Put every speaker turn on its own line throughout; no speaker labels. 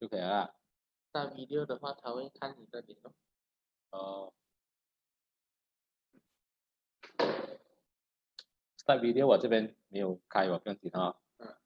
就可以了啦。
打 video 的话，他会看你的脸哦。
哦，Start video 我这边没有开，我不用紧啊。
嗯。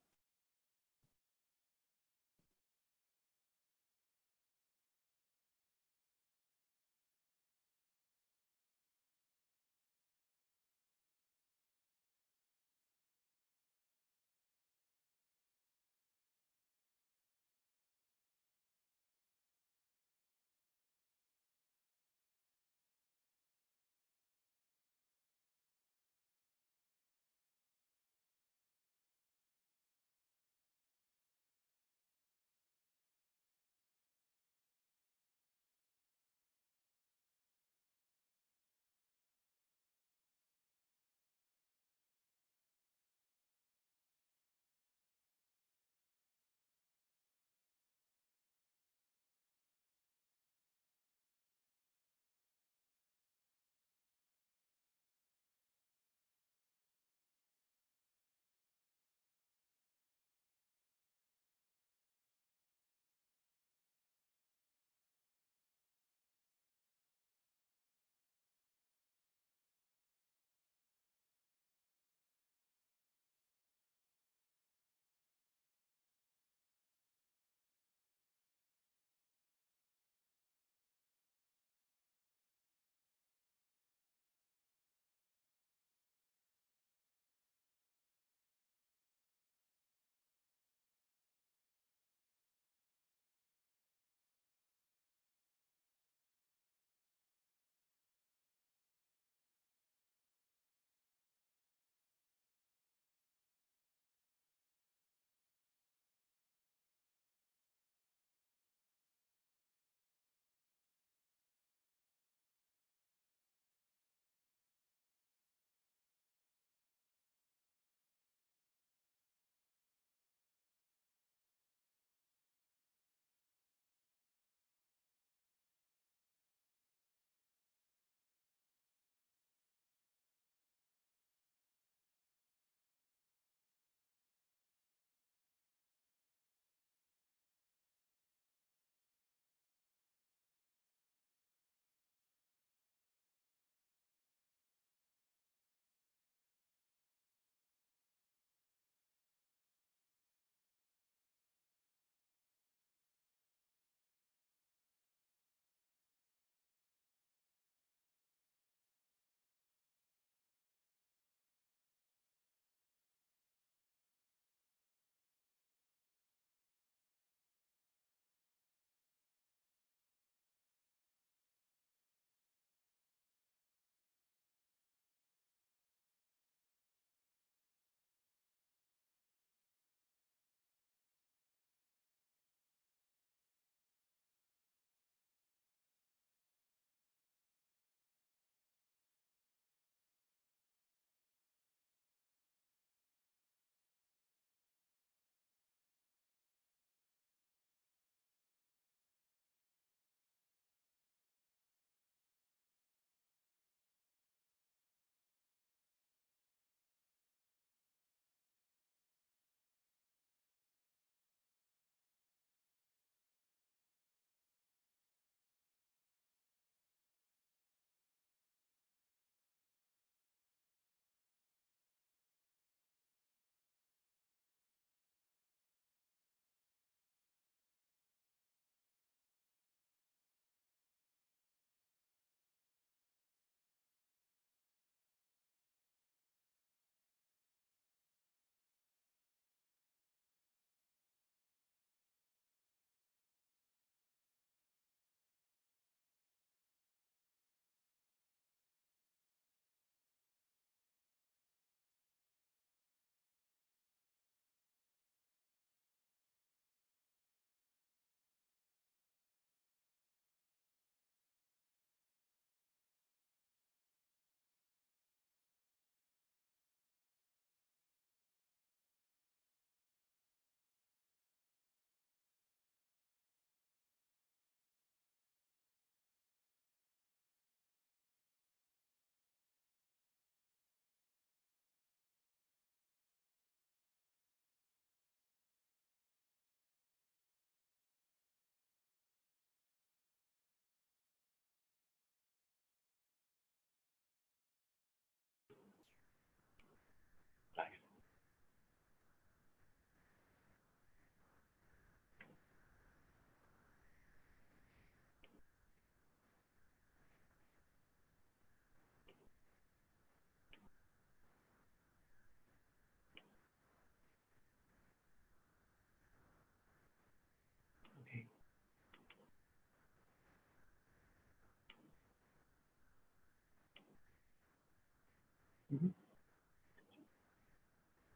Mhm.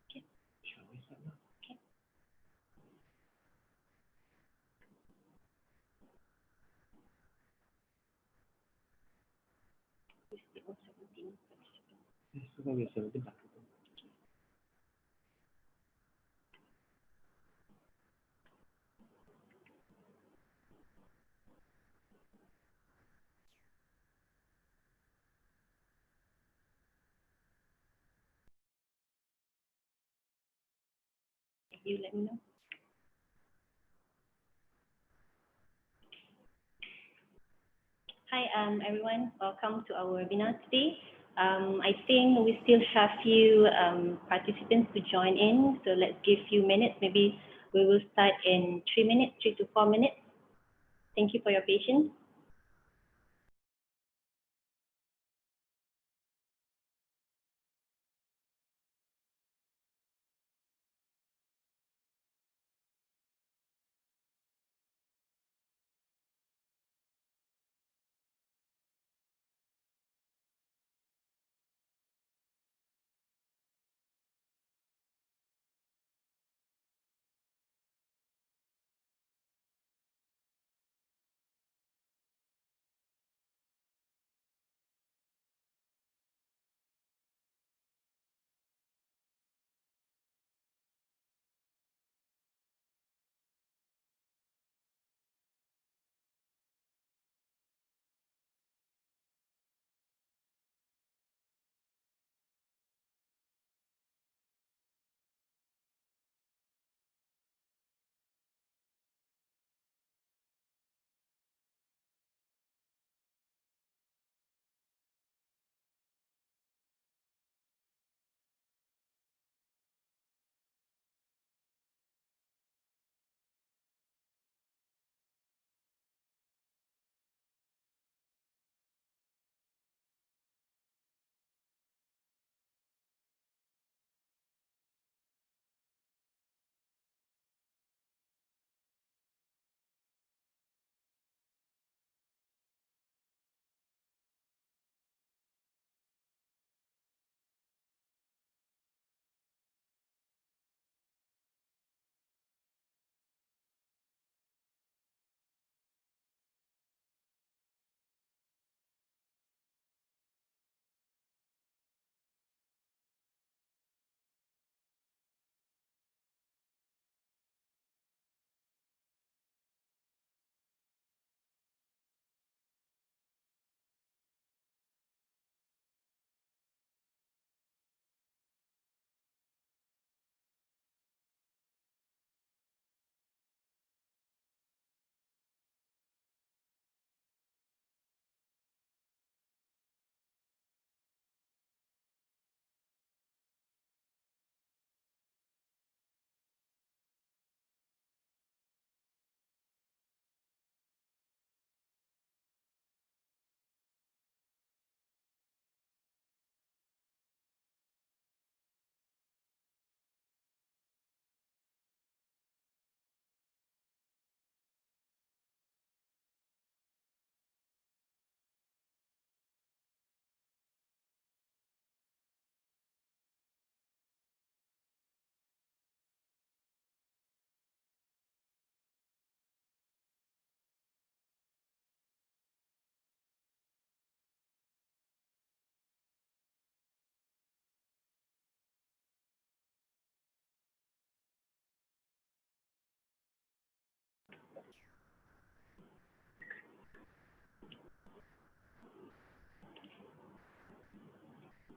Okay.
Shall we start now?
Okay.
Yes, so we are 17 participants.
You let me know. Hi, everyone. Welcome to our webinar today. I think we still have few participants to join in, so let's give few minutes. Maybe we will start in 3 minutes, 3 to 4 minutes. Thank you for your patience.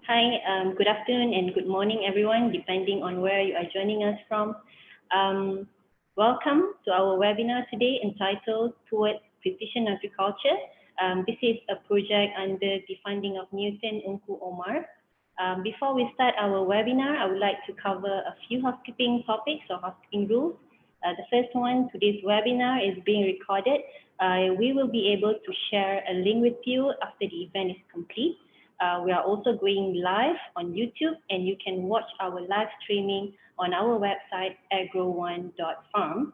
Hi, good afternoon and good morning, everyone, depending on where you are joining us from. Welcome to our webinar today entitled Towards Precision Agriculture. This is a project under the funding of Newton Ungku Omar. Before we start our webinar, I would like to cover a few housekeeping topics or housekeeping rules. The first one, today's webinar is being recorded. We will be able to share a link with you after the event is complete. We are also going live on YouTube, and you can watch our live streaming on our website, agro1.farm.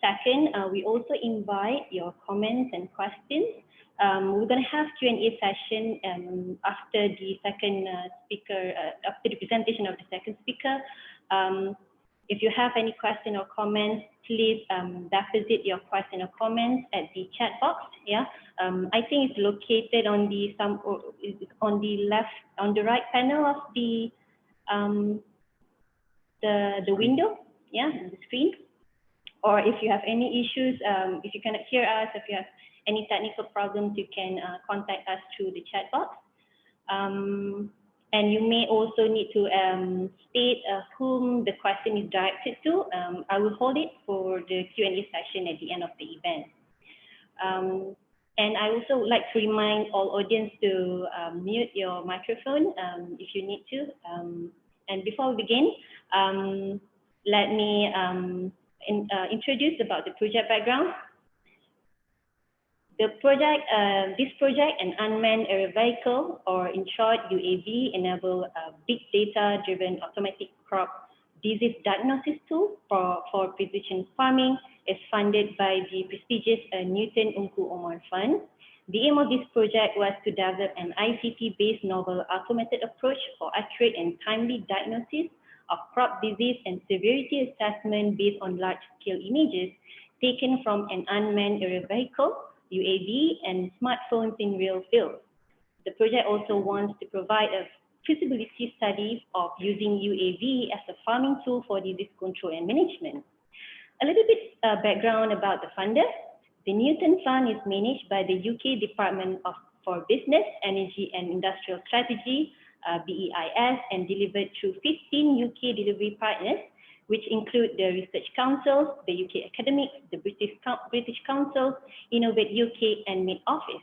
Second, we also invite your comments and questions We're going to have Q&A session after the second speaker, after the presentation of the second speaker. If you have any question or comments, please deposit your question or comments at the chat box. Yeah, I think it's located on the right panel of the window. Yeah, the screen. Or if you have any issues, if you cannot hear us, if you have any technical problems, you can contact us through the chat box. And you may also need to state whom the question is directed to. I will hold it for the Q&A session at the end of the event. And I also would like to remind all audience to mute your microphone if you need to. And before we begin, let me introduce about the project background. The project, this project, an unmanned aerial vehicle, or in short, UAV, enable a big data-driven automatic crop disease diagnosis tool for precision farming, is funded by the prestigious Newton Unku Omar Fund. The aim of this project was to develop an ICT-based novel automated approach for accurate and timely diagnosis of crop disease and severity assessment based on large-scale images taken from an unmanned aerial vehicle, UAV, and smartphones in real fields. The project also wants to provide a feasibility study of using UAV as a farming tool for disease control and management. A little bit background about the funder. The Newton Fund is managed by the UK Department for Business, Energy and Industrial Strategy, BEIS, and delivered through 15 UK delivery partners, which include the Research Council, the UK Academics, the British Council, Innovate UK, and Mid-Office.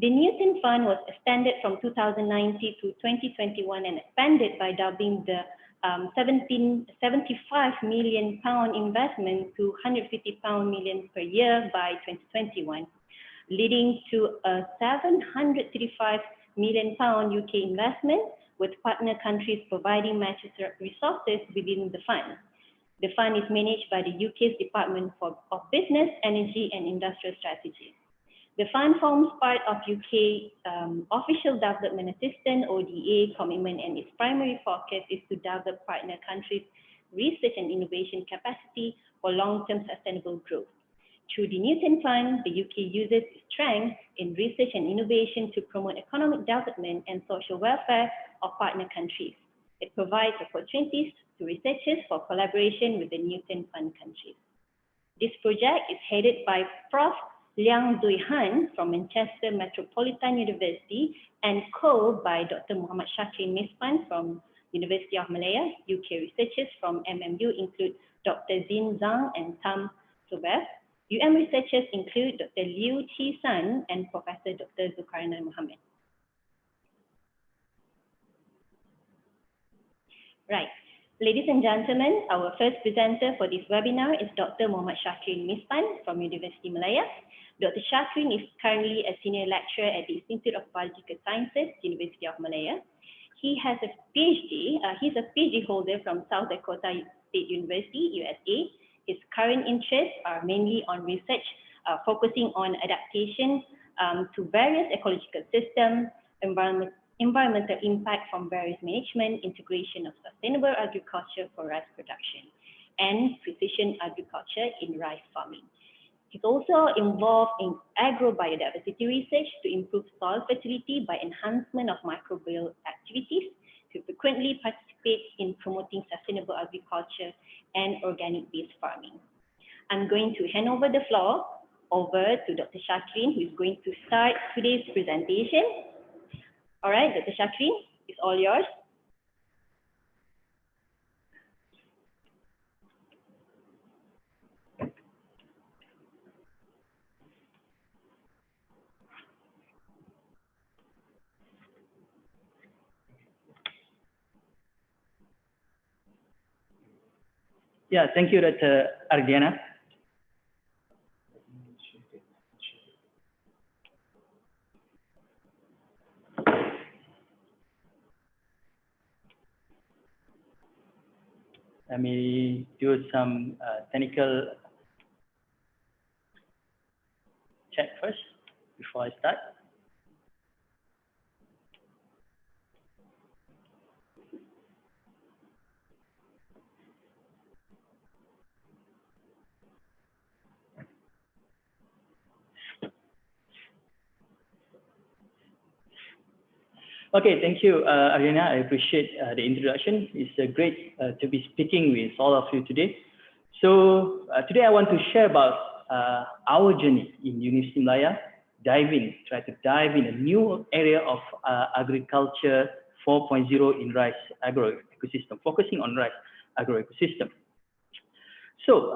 The Newton Fund was extended from 2019 to 2021 and expanded by doubling the £75 million investment to £150 million per year by 2021, leading to a £735 million UK investment, with partner countries providing matching resources within the fund. The fund is managed by the UK's Department of Business, Energy and Industrial Strategy. The fund forms part of UK Official Development Assistance, ODA, commitment, and its primary focus is to develop partner countries' research and innovation capacity for long-term sustainable growth. Through the Newton Fund, the UK uses its strength in research and innovation to promote economic development and social welfare of partner countries. It provides opportunities to researchers for collaboration with the Newton Fund countries. This project is headed by Prof. Liang Dui Han from Manchester Metropolitan University and by Dr. Muhammad Shakrin Mispan from University of Malaya. UK researchers from MMU include Dr. Zin Zhang and Tam Sobev. researchers include Dr. Liu Chi San and Professor Dr. Zulkarnain Mohammed. Right. Ladies and gentlemen, our first presenter for this webinar is Dr. Muhammad Shakrin Mispan from University Malaya. Dr. Shakrin is currently a senior lecturer at the Institute of Biological Sciences, University of Malaya. He has a PhD, he's a PhD holder from South Dakota State University, USA. His current interests are mainly on research focusing on adaptation to various ecological systems, environmental impact from various management, integration of sustainable agriculture for rice production, and precision agriculture in rice farming. He's also involved in agrobiodiversity research to improve soil fertility by enhancement of microbial activities, to frequently participate in promoting sustainable agriculture and organic-based farming. I'm going to hand over the floor over to Dr. Shakrin, who is going to start today's presentation. All right, Dr. Shakrin, it's all yours.
Yeah, thank you, Dr. Ardiana. Let me do some technical check first. before I start. Okay, thank you, Ariana. I appreciate the introduction. It's great to be speaking with all of you today. So today I want to share about our journey in Universiti Malaya, try to dive in a new area of agriculture 4.0 in rice agroecosystem, focusing on rice agroecosystem. So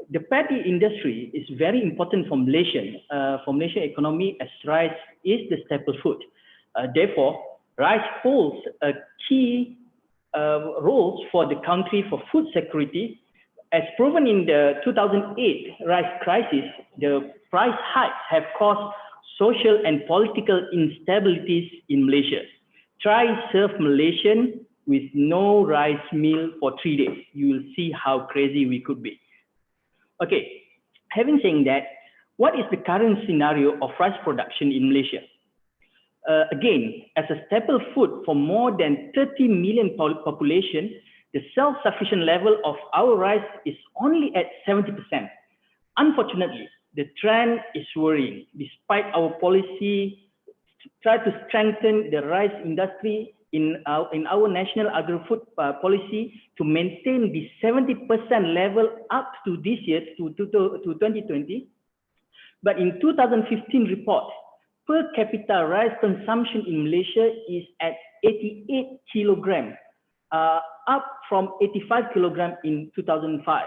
the paddy industry is very important for Malaysian economy, as rice is the staple food. Therefore, rice holds a key role for the country for food security. As proven in the 2008 rice crisis, the price hikes have caused social and political instabilities in Malaysia. Try serve Malaysian with no rice meal for 3 days. You will see how crazy we could be. Okay, having said that, what is the current scenario of rice production in Malaysia? Again, as a staple food for more than 30 million population, the self-sufficient level of our rice is only at 70%. Unfortunately, the trend is worrying. Despite our policy try to strengthen the rice industry in our national agri-food policy to maintain the 70% level up to this year, to 2020. But in 2015 report, per capita rice consumption in Malaysia is at 88 kilogram, up from 85 kilogram in 2005.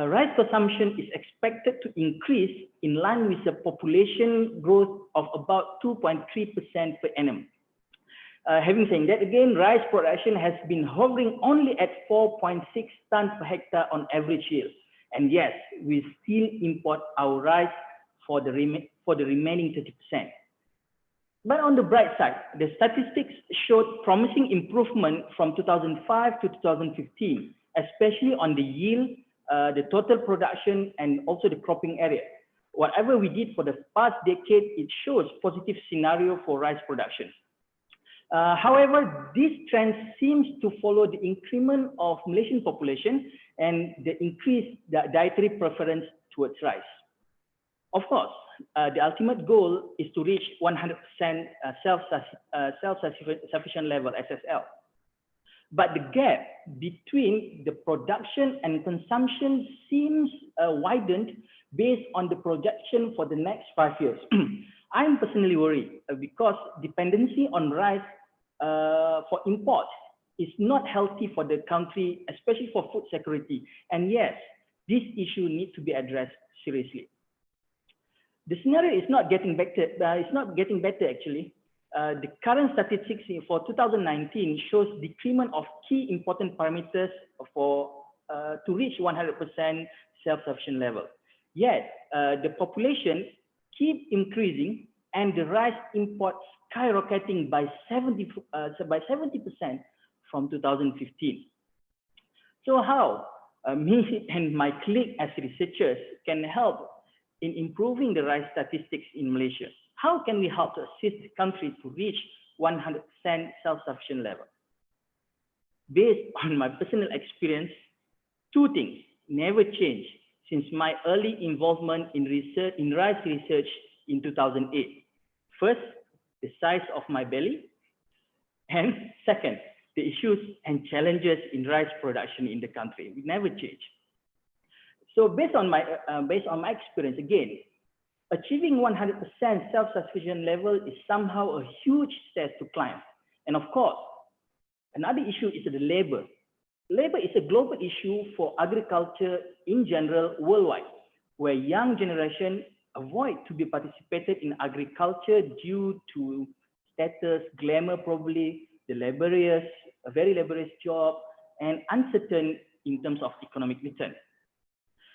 Rice consumption is expected to increase in line with the population growth of about 2.3% per annum. Having said that, again, rice production has been hovering only at 4.6 tons per hectare on average yield. And yes, we still import our rice for the remaining 30%. But on the bright side, the statistics showed promising improvement from 2005 to 2015, especially on the yield, the total production, and also the cropping area. Whatever we did for the past decade, it shows positive scenario for rice production. However, this trend seems to follow the increment of Malaysian population and the increased dietary preference towards rice. Of course, the ultimate goal is to reach 100% self-sufficient level, SSL. But the gap between the production and consumption seems widened based on the projection for the next 5 years. I'm personally worried because dependency on rice for import is not healthy for the country, especially for food security. And yes, this issue needs to be addressed seriously. The scenario is not getting better. Actually. The current statistics for 2019 shows decrement of key important parameters for to reach 100% self-sufficient level. Yet the population keep increasing and the rice imports skyrocketing by 70% from 2015. So how me and my colleague as researchers can help in improving the rice statistics in Malaysia? How can we help to assist the country to reach 100% self-sufficient level? Based on my personal experience, two things never changed since my early involvement in rice research in 2008. First, the size of my belly, and second, the issues and challenges in rice production in the country. It never changed. So based on my experience, again, achieving 100% self-sufficient level is somehow a huge step to climb. And of course, another issue is the labor. Labor is a global issue for agriculture in general worldwide, where young generation avoid to be participated in agriculture due to status, glamour probably, the laborious, a very laborious job, and uncertain in terms of economic return.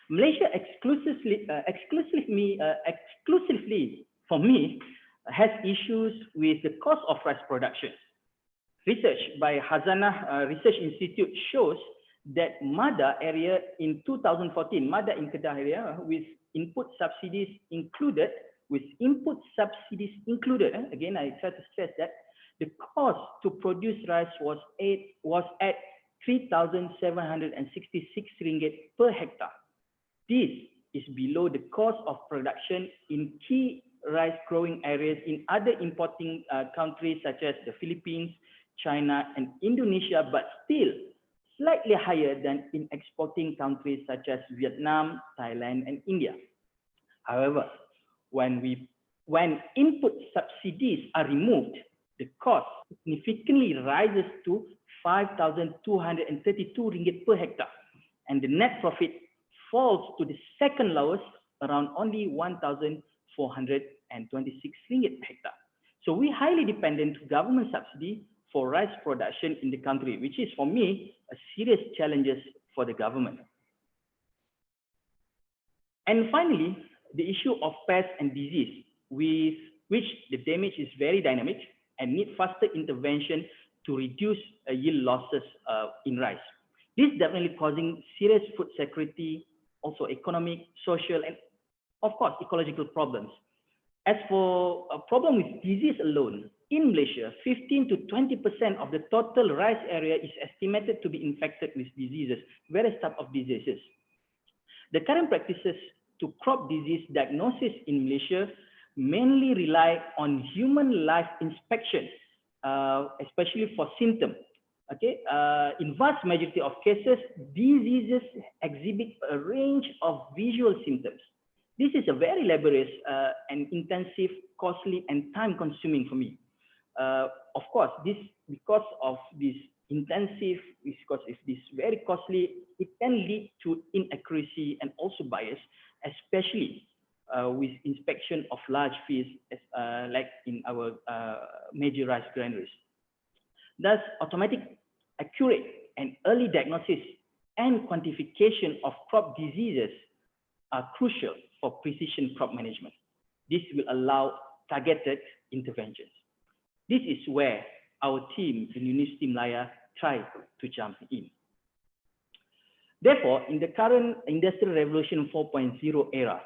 Malaysia exclusively for me has issues with the cost of rice production. Research by Hazanah Research Institute shows that Mada area in 2014, Mada in Kedah area with input subsidies included with input subsidies included, again, I try to stress that the cost to produce rice was at 3,766 ringgit per hectare. This is below the cost of production in key rice growing areas in other importing countries such as the Philippines, China, and Indonesia, but still slightly higher than in exporting countries such as Vietnam, Thailand, and India. However, when input subsidies are removed, the cost significantly rises to 5,232 ringgit per hectare, and the net profit falls to the second lowest, around only 1,426 ringgit per hectare. So we highly dependent to government subsidy for rice production in the country, which is for me a serious challenge for the government. And finally, the issue of pests and disease, with which the damage is very dynamic and need faster intervention to reduce yield losses in rice. This is definitely causing serious food security, also economic, social, and of course, ecological problems. As for a problem with disease alone, in Malaysia, 15 to 20% of the total rice area is estimated to be infected with diseases, various types of diseases. The current practices to crop disease diagnosis in Malaysia mainly rely on human live inspection, especially for symptoms. Okay, in vast majority of cases, diseases exhibit a range of visual symptoms. This is a very laborious and intensive, costly, and time-consuming for me. Of course, because of this intensive, because of this very costly, it can lead to inaccuracy and also bias, especially with inspection of large fields, like in our major rice granaries. Thus, automatic, accurate, and early diagnosis and quantification of crop diseases are crucial for precision crop management. This will allow targeted interventions. This is where our team in Universiti Malaya tried to jump in. Therefore, in the current Industrial Revolution 4.0 era,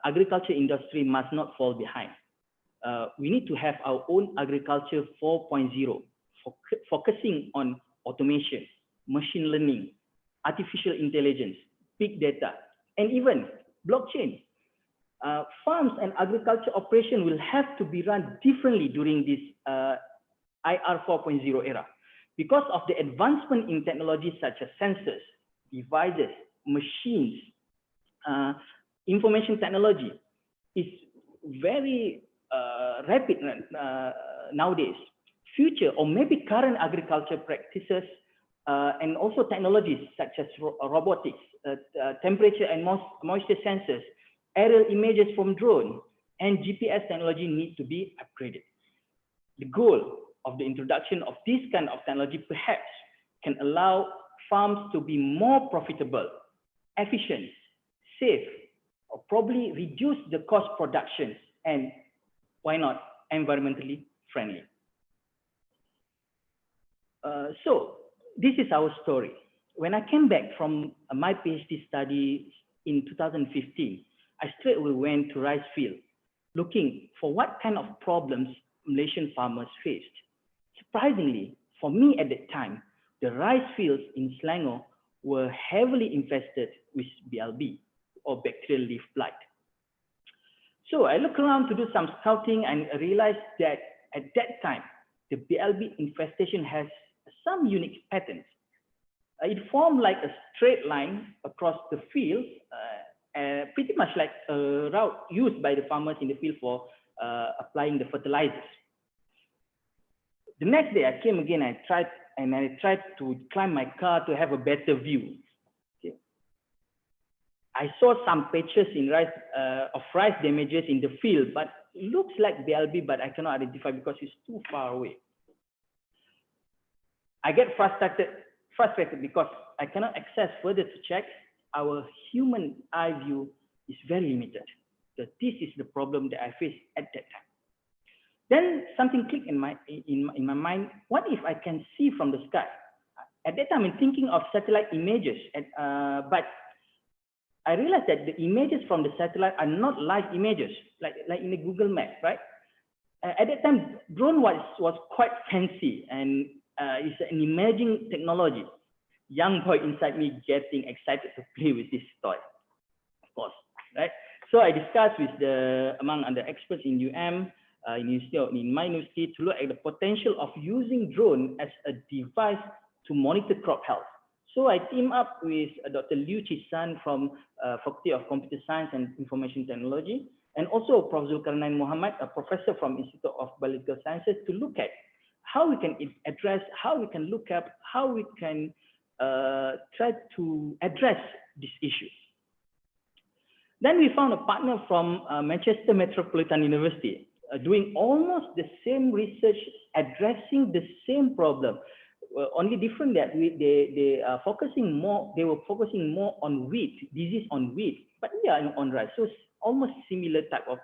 agriculture industry must not fall behind. We need to have our own agriculture 4.0, focusing on automation, machine learning, artificial intelligence, big data, and even blockchain. Farms and agriculture operation will have to be run differently during this IR 4.0 era because of the advancement in technologies such as sensors, devices, machines. Information technology is very rapid nowadays. Future or maybe current agriculture practices and also technologies such as robotics, temperature and moisture sensors, aerial images from drone, and GPS technology need to be upgraded. The goal of the introduction of this kind of technology perhaps can allow farms to be more profitable, efficient, safe, or probably reduce the cost production, and why not environmentally friendly. So this is our story. When I came back from my PhD study in 2015, I straight away went to rice field, looking for what kind of problems Malaysian farmers faced. Surprisingly, for me at that time, the rice fields in Selangor were heavily infested with BLB, or bacterial leaf blight. So I looked around to do some scouting and realized that at that time, the BLB infestation has some unique patterns. It formed like a straight line across the field, pretty much like a route used by the farmers in the field for applying the fertilizers. The next day I came again, I tried to climb my car to have a better view. Okay. I saw some patches in of rice damages in the field, but it looks like BLB, but I cannot identify because it's too far away. I get frustrated because I cannot access further to check. Our human eye view is very limited. So this is the problem that I faced at that time. Then something clicked in my mind. What if I can see from the sky? At that time, I'm thinking of satellite images, but I realized that the images from the satellite are not live images, like in the Google Map, right? At that time, drone was quite fancy, and it's an emerging technology. Young boy inside me getting excited to play with this toy, of course, right? So I discussed with among the experts in in my university, to look at the potential of using drone as a device to monitor crop health. So I teamed up with Dr. Liu Chisan from Faculty of Computer Science and Information Technology, and also Prof. Zulkarnain Muhammad, a professor from Institute of Biological Sciences, to look at how we can address, how we can look up, how we can try to address this issue. Then we found a partner from Manchester Metropolitan University doing almost the same research, addressing the same problem. Only different that they were focusing more on wheat, disease on wheat, but yeah, on rice. So almost similar type of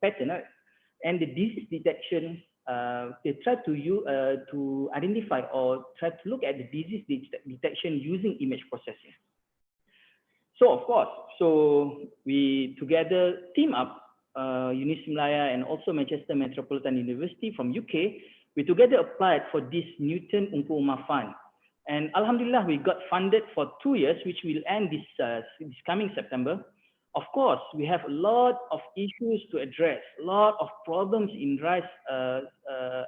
pattern, right? And the disease detection, they try to identify or try to look at the disease detection using image processing. So of course, so we together team up, UNIS Malaya and also Manchester Metropolitan University from UK. We together applied for this Newton Ungku Umar Fund, and Alhamdulillah we got funded for 2 years, which will end this coming September. Of course, we have a lot of issues to address, a lot of problems in rice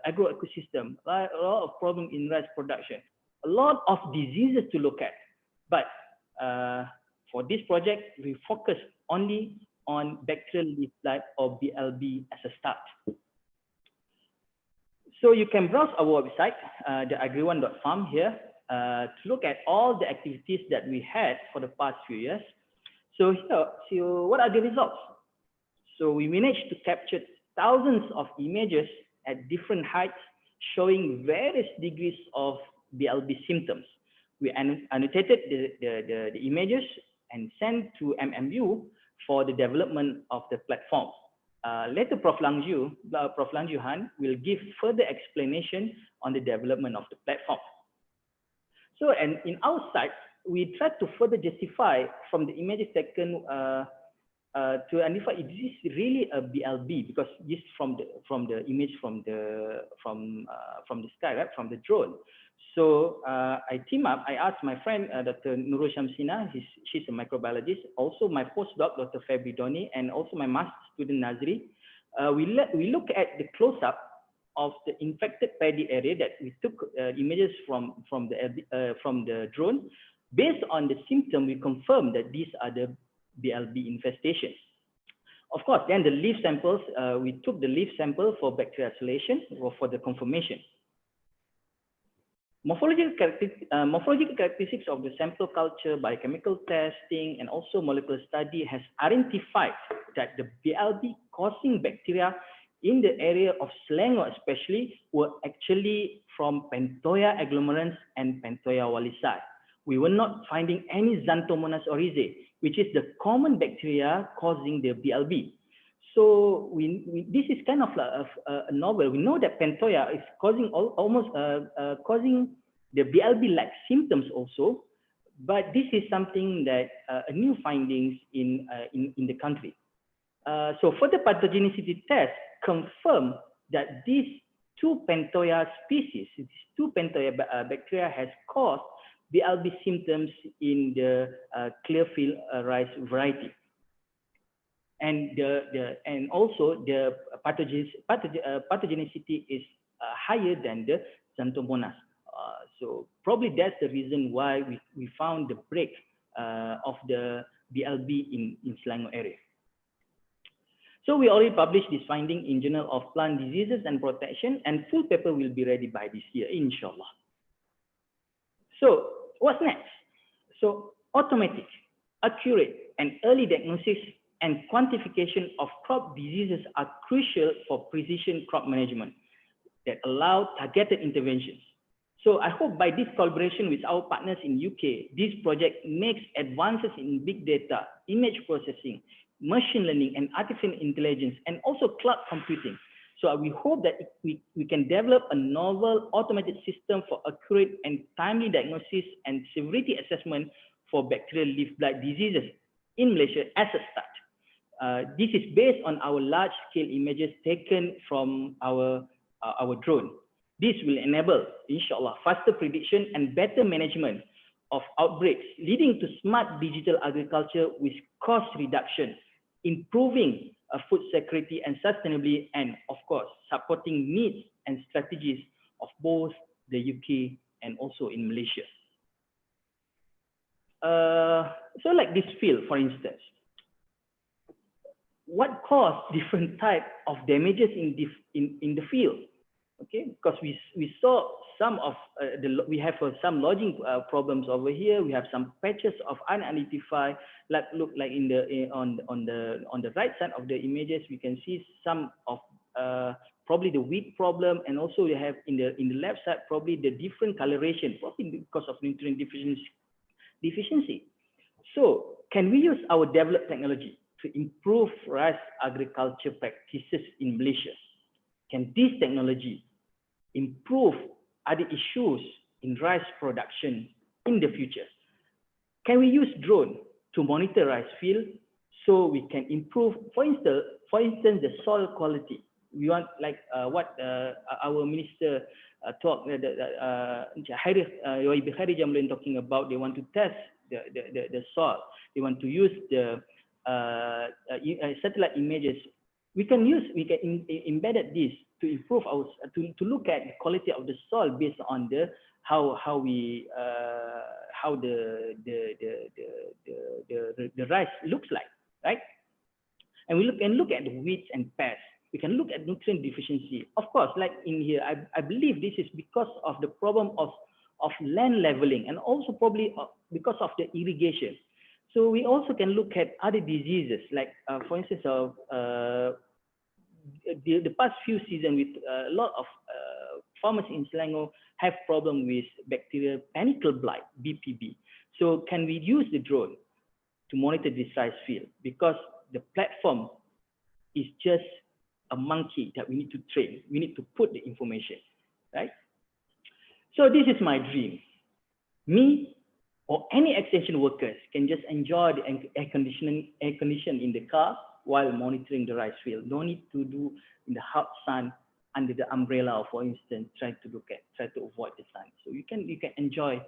agro ecosystem, a lot of problems in rice production, a lot of diseases to look at. But for this project, we focus only on bacterial leaf blight or BLB as a start. So you can browse our website, theagrione.farm here, to look at all the activities that we had for the past few years. So here, so what are the results? So we managed to capture thousands of images at different heights, showing various degrees of BLB symptoms. We annotated the images and sent to MMU for the development of the platform. Later, Prof. Lang Ju Han will give further explanation on the development of the platform. So, and in our site, we tried to further justify from the images taken to identify if this is really a BLB, because this from the image from the sky, right, from the drone. So I team up. I asked my friend Dr. Nurul Shamsina, she's a microbiologist, also my postdoc Dr. Febri Doni, and also my master student Nazri. We look at the close-up of the infected paddy area that we took images from the drone. Based on the symptom, we confirmed that these are the BLB infestations. Of course, then the leaf samples, we took the leaf sample for bacterial isolation or for the confirmation. Morphological characteristics of the sample culture, biochemical testing, and also molecular study has identified that the BLB causing bacteria in the area of Selangor especially were actually from Pentoya agglomerans and Pentoya wallisai. We were not finding any Xanthomonas oryzae, which is the common bacteria causing the BLB. So this is kind of a novel. We know that Pentoya is causing causing the BLB-like symptoms also, but this is something that a new findings in the country. So further pathogenicity tests confirm that these two Pentoya species, these two Pentoya bacteria has caused BLB symptoms in the Clearfield rice variety. And also the pathogenicity is higher than the Xanthomonas. So probably that's the reason why we found the break of the BLB in Selangor area. So we already published this finding in Journal of Plant Diseases and Protection, and full paper will be ready by this year, inshallah. So what's next? So automatic, accurate, and early diagnosis and quantification of crop diseases are crucial for precision crop management that allow targeted interventions. So I hope by this collaboration with our partners in UK, this project makes advances in big data, image processing, machine learning, and artificial intelligence, and also cloud computing. So we hope that we can develop a novel automated system for accurate and timely diagnosis and severity assessment for bacterial leaf blight diseases in Malaysia as a start. This is based on our large-scale images taken from our drone. This will enable, inshallah, faster prediction and better management of outbreaks, leading to smart digital agriculture with cost reduction, improving food security and sustainability, and of course, supporting needs and strategies of both the UK and also in Malaysia. So like this field, for instance, what caused different type of damages in the field? Okay, because we saw some of we have some lodging problems over here. We have some patches of unidentified, look like on the right side of the images, we can see some of probably the weed problem, and also we have in the left side probably the different coloration, probably because of nutrient deficiency. So can we use our developed technology to improve rice agriculture practices in Malaysia? Can this technology improve other issues in rice production in the future? Can we use drone to monitor rice field so we can improve, for instance, the soil quality? We want, like what our minister talked, Khairi Jamlin talking about, they want to test the soil. They want to use the satellite images. We can embed this to improve to look at the quality of the soil based on the how the rice looks like, right? And we can look at the weeds and pests. We can look at nutrient deficiency. Of course, like in here, I believe this is because of the problem of land leveling, and also probably because of the irrigation. So we also can look at other diseases, like for instance, the past few seasons, with a lot of farmers in Selangor have problem with bacterial panicle blight, BPB. So can we use the drone to monitor this rice field? Because the platform is just a monkey that we need to train. We need to put the information, right? So this is my dream. Me or any extension workers can just enjoy the air condition in the car while monitoring the rice field. No need to do in the hot sun under the umbrella, or for instance, try to avoid the sun. So you can enjoy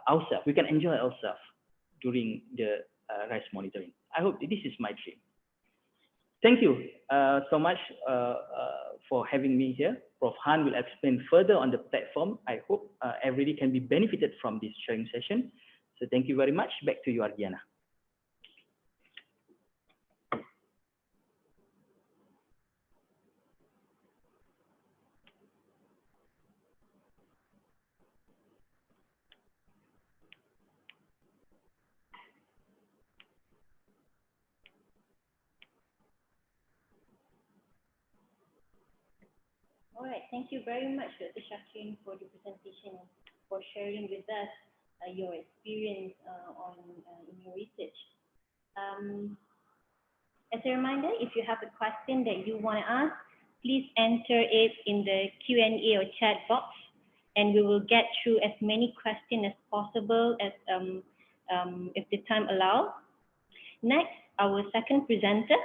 ourselves. We can enjoy ourselves during the rice monitoring. I hope this is my dream. Thank you so much for having me here. Prof. Han will explain further on the platform. I hope everybody can be benefited from this sharing session. So thank you very much. Back to you, Ardiana.
All right, thank you very much, Dr. Shakrin, for the presentation and for sharing with us your experience in your research. As a reminder, if you have a question that you want to ask, please enter it in the Q&A or chat box, and we will get through as many questions as possible as if the time allows. Next, our second presenter,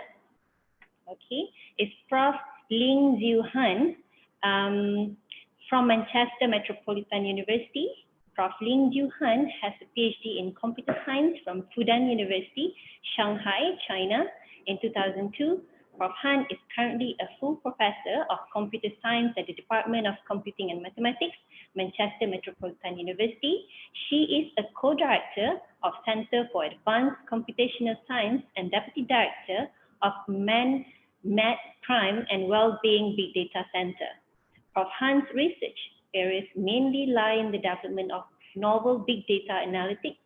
okay, is Prof. Ling Ziu Han. From Manchester Metropolitan University. Prof. Ling Ziu Han has a PhD in computer science from Fudan University, Shanghai, China in 2002. Prof. Han is currently a full professor of computer science at the Department of Computing and Mathematics, Manchester Metropolitan University. She is a co-director of Center for Advanced Computational Science and Deputy Director of Med Crime and Wellbeing Big Data Center. Prof. Han's research areas mainly lie in the development of novel big data analytics,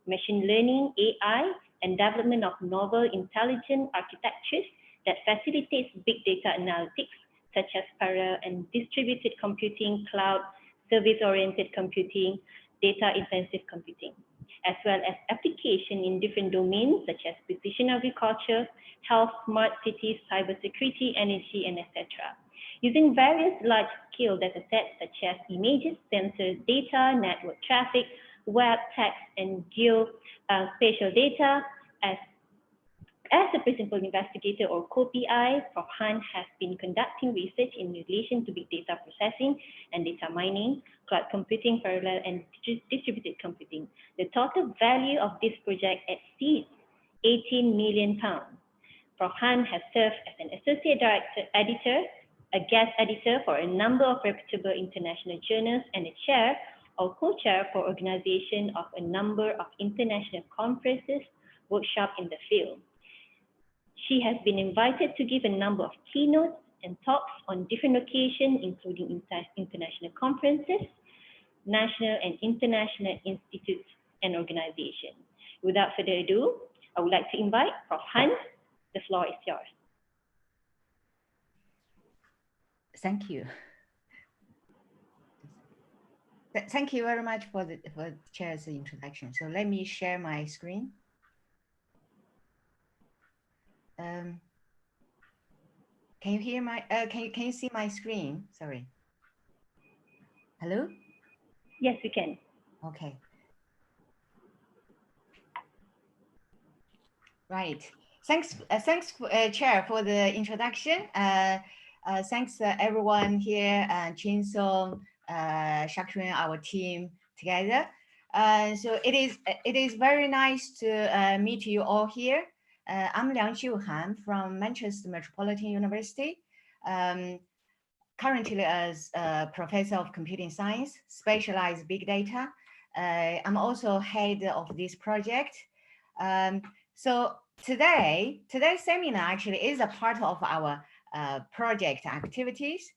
machine learning, AI, and development of novel intelligent architectures that facilitates big data analytics, such as parallel and distributed computing, cloud, service-oriented computing, data-intensive computing, as well as application in different domains such as precision agriculture, health, smart cities, cybersecurity, energy, and etc. Using various large-scale datasets such as images, sensors, data, network traffic, web, text, and geospatial data. As a principal investigator or co-PI, Prof. Han has been conducting research in relation to big data processing and data mining, cloud computing, parallel and distributed computing. The total value of this project exceeds £18 million. Prof. Han has served as an associate director editor, a guest editor for a number of reputable international journals, and a chair or co-chair for organization of a number of international conferences, workshops in the field. She has been invited to give a number of keynotes and talks on different occasions, including international conferences, national and international institutes and organizations. Without further ado, I would like to invite Prof. Han. The floor is yours.
Thank you. Thank you very much for the chair's introduction. So let me share my screen. Can you hear my, can you see my screen? Sorry. Hello?
Yes, we can.
Okay. Right. Thanks, Chair, for the introduction. Thanks everyone here, Chin Song, Shakrin, our team together. So it is very nice to meet you all here. I'm Liang Xiuhan from Manchester Metropolitan University, currently as a professor of computing science, specialized big data. I'm also head of this project. So today's seminar actually is a part of our project activities.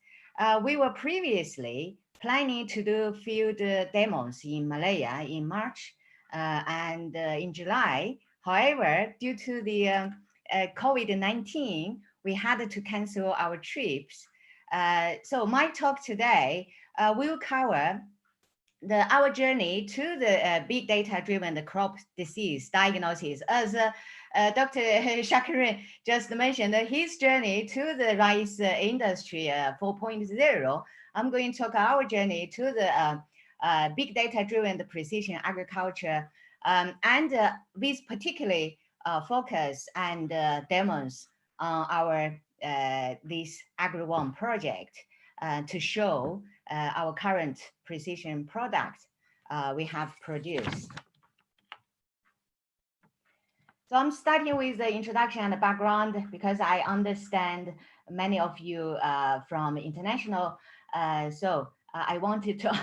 We were previously planning to do field demos in Malaya in March and in July. However, due to the COVID-19, we had to cancel our trips. So my talk today will cover our journey to the big data-driven crop disease diagnosis. As Dr. Shakrin just mentioned, his journey to the rice industry 4.0, I'm going to talk our journey to the big data-driven precision agriculture, and with particularly focus and demos on our this AgriOne project to show our current precision product we have produced. So I'm starting with the introduction and the background because I understand many of you from international. So I wanted to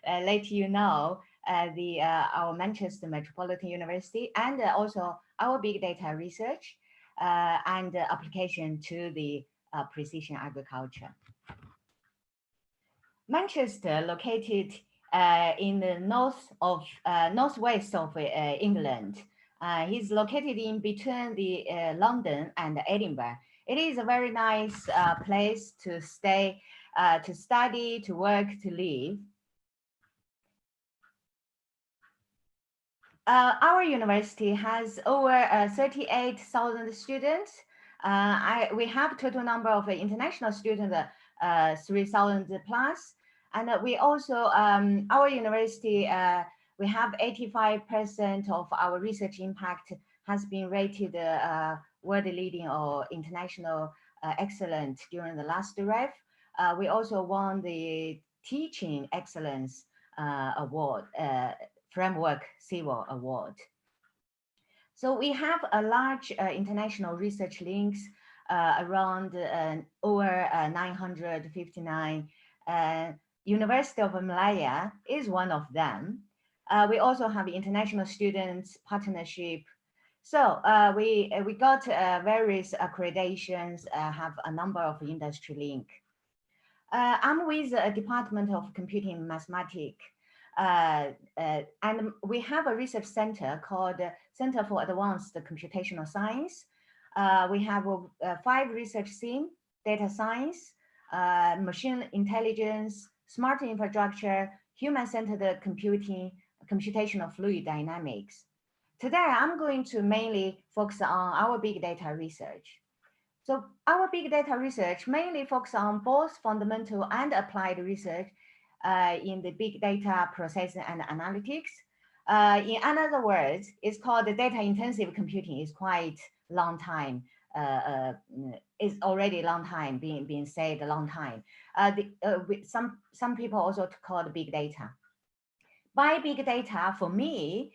let you know our Manchester Metropolitan University and also our big data research and application to the precision agriculture. Manchester, located in the northwest of England, is located in between the London and Edinburgh. It is a very nice place to stay, to study, to work, to live. Our university has over 38,000 students. We have total number of international students, 3,000 plus. And we also, our university, we have 85% of our research impact has been rated world leading or international excellent during the last REF. We also won the Teaching Excellence Award, Framework Civil Award. So we have a large international research links around over 959. University of Malaya is one of them. We also have international students partnership. So we got various accreditations, have a number of industry link. I'm with the Department of Computing Mathematics. And we have a research center called Center for Advanced Computational Science. We have 5 research themes: data science, machine intelligence, smart infrastructure, human-centered computing, computational fluid dynamics. Today, I'm going to mainly focus on our big data research. So our big data research mainly focuses on both fundamental and applied research in the big data processing and analytics. In other words, it's called the data intensive computing. Is quite long time. It's already a long time being said a long time. Some people also call it big data. By big data, for me,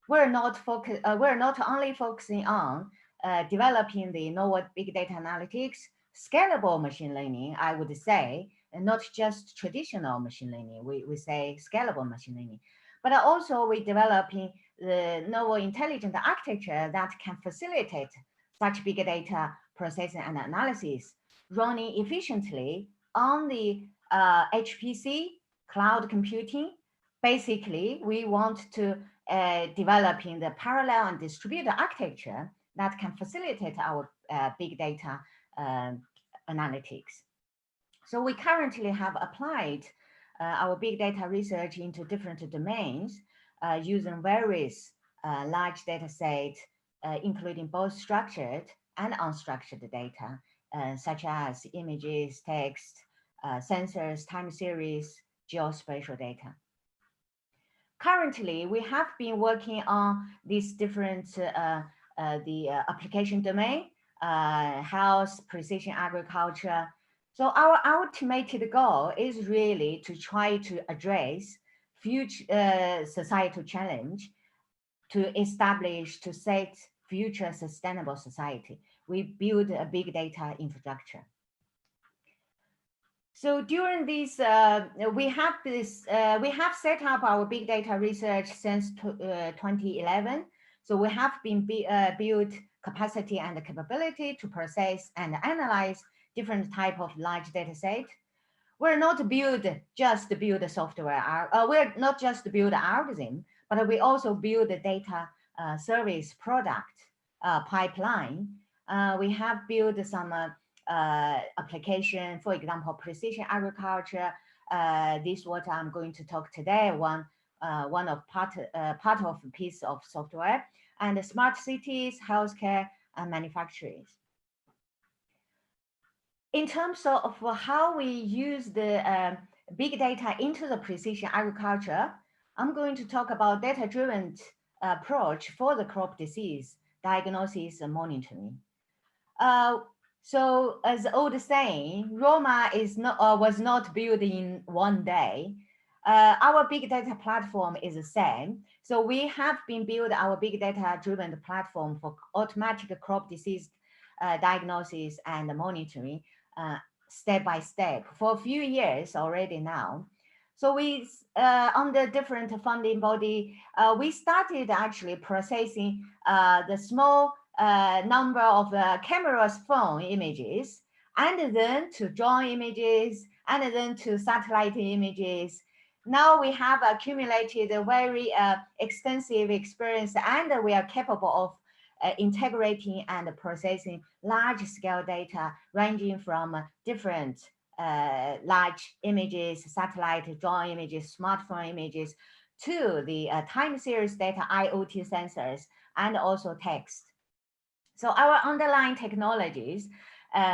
we're not only focusing on developing the novel big data analytics, scalable machine learning, I would say, and not just traditional machine learning. We say scalable machine learning, but also we're developing the novel intelligent architecture that can facilitate such big data processing and analysis running efficiently on the HPC, cloud computing. Basically, we want to develop in the parallel and distributed architecture that can facilitate our big data analytics. So we currently have applied our big data research into different domains using various large data sets, including both structured and unstructured data, such as images, text, sensors, time series, geospatial data. Currently, we have been working on these different application domain, health, precision agriculture. So our ultimate goal is really to try to address future societal challenge to set future sustainable society. We build a big data infrastructure. So during this, we have set up our big data research since 2011. So we have been built capacity and capability to process and analyze different type of large data set. We're not just build software. We're not just build algorithm, but we also build the data service product pipeline. We have built some application, for example, precision agriculture. This is what I'm going to talk today. One of part of a piece of software, and smart cities, healthcare, and manufacturing. In terms of how we use the big data into the precision agriculture, I'm going to talk about data-driven approach for the crop disease diagnosis and monitoring. So as the old saying, Roma was not built in one day. Our big data platform is the same. So we have been building our big data driven platform for automatic crop disease diagnosis and monitoring step by step for a few years already now. So we, under different funding body, we started actually processing the small number of cameras phone images, and then to drone images, and then to satellite images. Now we have accumulated a very extensive experience, and we are capable of integrating and processing large-scale data ranging from different large images, satellite, drone images, smartphone images, to the time series data, IoT sensors, and also text. So our underlying technologies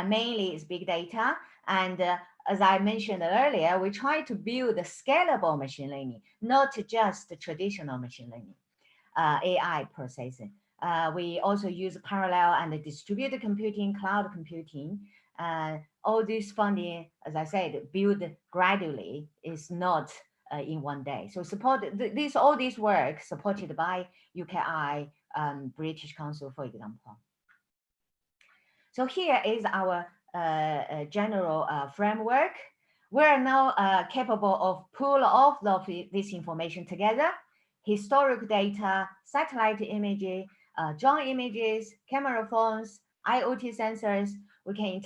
mainly is big data, and as I mentioned earlier, we try to build a scalable machine learning, not just traditional machine learning, AI processing. We also use parallel and distributed computing, cloud computing. All this funding, as I said, build gradually, is not in one day. So all this work supported by UKI, British Council, for example. So here is our general framework. We are now capable of pull all of this information together: historic data, satellite imaging, drone images, camera phones, IoT sensors. We can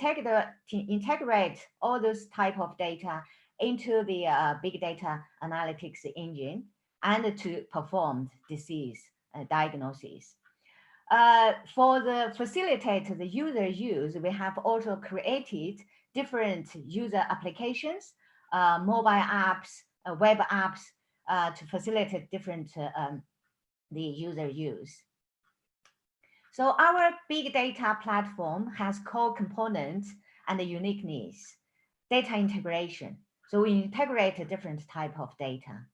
integrate all those type of data into the big data analytics engine and to perform disease diagnosis. For the facilitate the user use, we have also created different user applications, mobile apps, web apps, to facilitate different the user use. So our big data platform has core components and unique needs. Data integration. So we integrate a different type of data.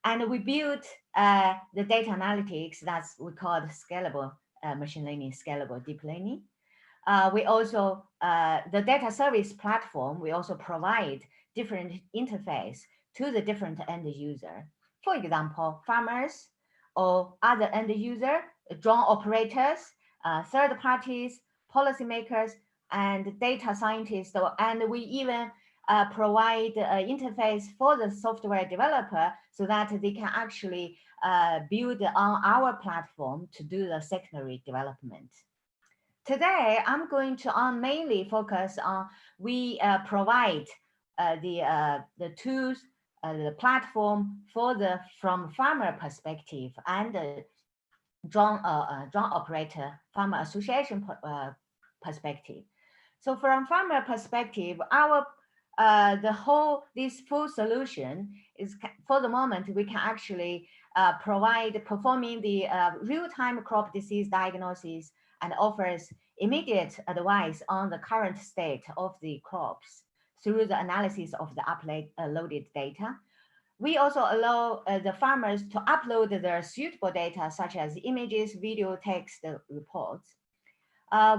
And we built the data analytics that's we call scalable machine learning, scalable deep learning. We also, the data service platform, we also provide different interface to the different end user. For example, farmers or other end user, drone operators, third parties, policymakers, and data scientists. And we even provide an interface for the software developer so that they can actually build on our platform to do the secondary development. Today, I'm going to mainly focus on we provide the tools, the platform for from farmer perspective and drone operator farmer association perspective. So from farmer perspective, our this full solution is for the moment we can actually performing the real-time crop disease diagnosis and offers immediate advice on the current state of the crops through the analysis of the uploaded data. We also allow the farmers to upload their suitable data such as images, video, text reports.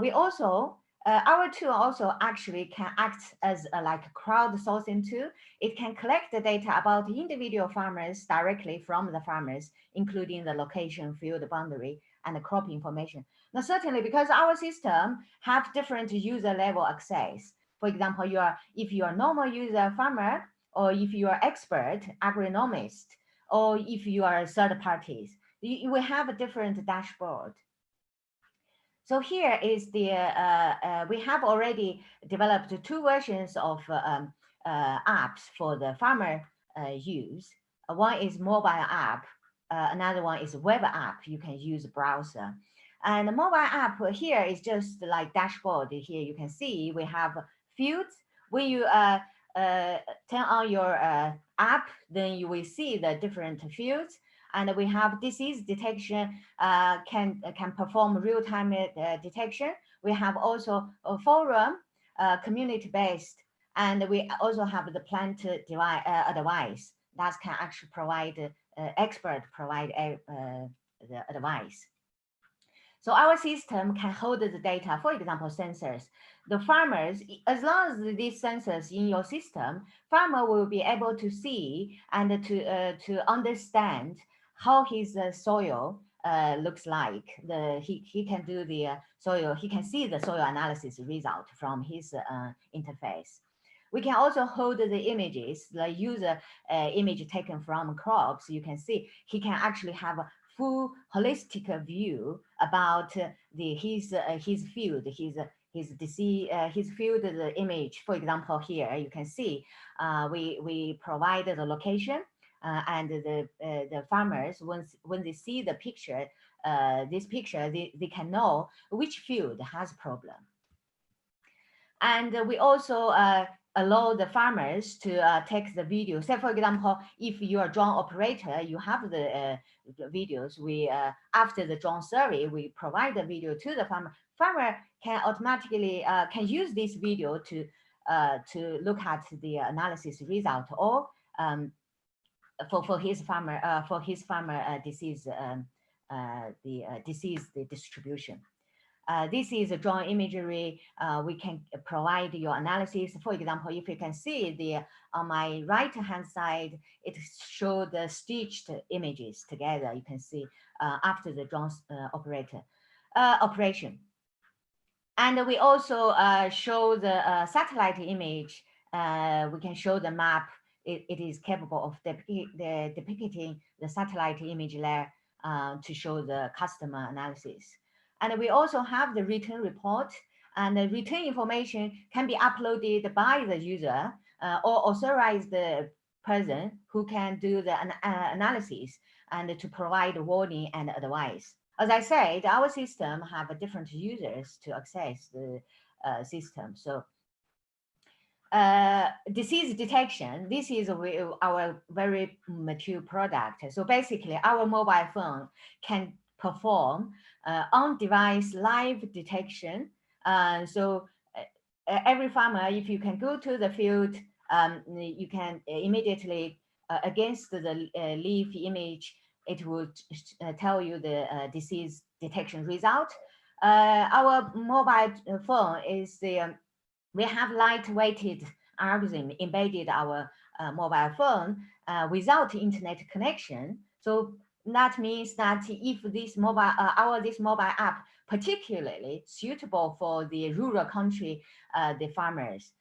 We also our tool also actually can act as like a crowdsourcing tool. It can collect the data about individual farmers directly from the farmers, including the location, field boundary, and the crop information. Now, certainly because our system have different user level access. For example, if you are normal user farmer, or if you are expert agronomist, or if you are third parties, you will have a different dashboard. So here is the, we have already developed 2 versions of apps for the farmer use. One is mobile app, another one is web app. You can use browser. And the mobile app here is just like dashboard. Here you can see we have fields. When you turn on your app, then you will see the different fields. And we have disease detection, can perform real-time detection. We have also a forum, community-based, and we also have the plant advice that can actually provide, expert provide the advice. So our system can hold the data, for example, sensors. The farmers, as long as these sensors in your system, farmer will be able to see and to understand how his soil looks like. He can do the soil, he can see the soil analysis result from his interface. We can also hold the images, the user image taken from crops. You can see he can actually have a full holistic view about his field, his disease, his field, the image. For example, here you can see we provide the location. And the farmers, when they see the picture, this picture, they can know which field has problem. And we also allow the farmers to take the video. Say, for example, if you are a drone operator, you have the videos. We after the drone survey, we provide the video to the farmer. Farmer can automatically can use this video to look at the analysis result, or for his farmer disease, the distribution. This is a drone imagery. We can provide your analysis. For example, if you can see on my right-hand side, it shows the stitched images together. You can see after the drone operation. And we also show the satellite image. We can show the map. It is capable of depicting the satellite image layer to show the customer analysis. And we also have the written report, and the written information can be uploaded by the user or authorized the person who can do the analysis and to provide warning and advice. As I said, our system have different users to access the system. So disease detection, this is our very mature product. So basically our mobile phone can perform on-device live detection. So every farmer, if you can go to the field, you can immediately against the leaf image, it would tell you the disease detection result. Our mobile phone is we have lightweighted algorithm embedded our mobile phone without internet connection. So that means that if this mobile app particularly suitable for the rural country, the farmers.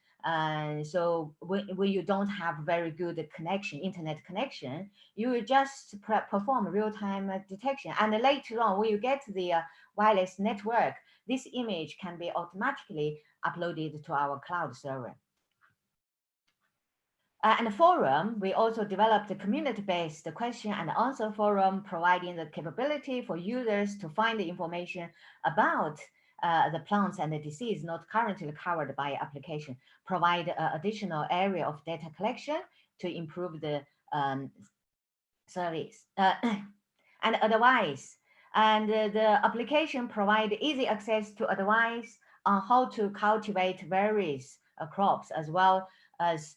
So when you don't have very good connection, internet connection, you will just perform real-time detection. And later on, when you get the wireless network, this image can be automatically uploaded to our cloud server. And the forum, we also developed a community-based question and answer forum, providing the capability for users to find the information about the plants and the disease not currently covered by application, provide additional area of data collection to improve the service and advice. And the application provide easy access to advice on how to cultivate various crops, as well as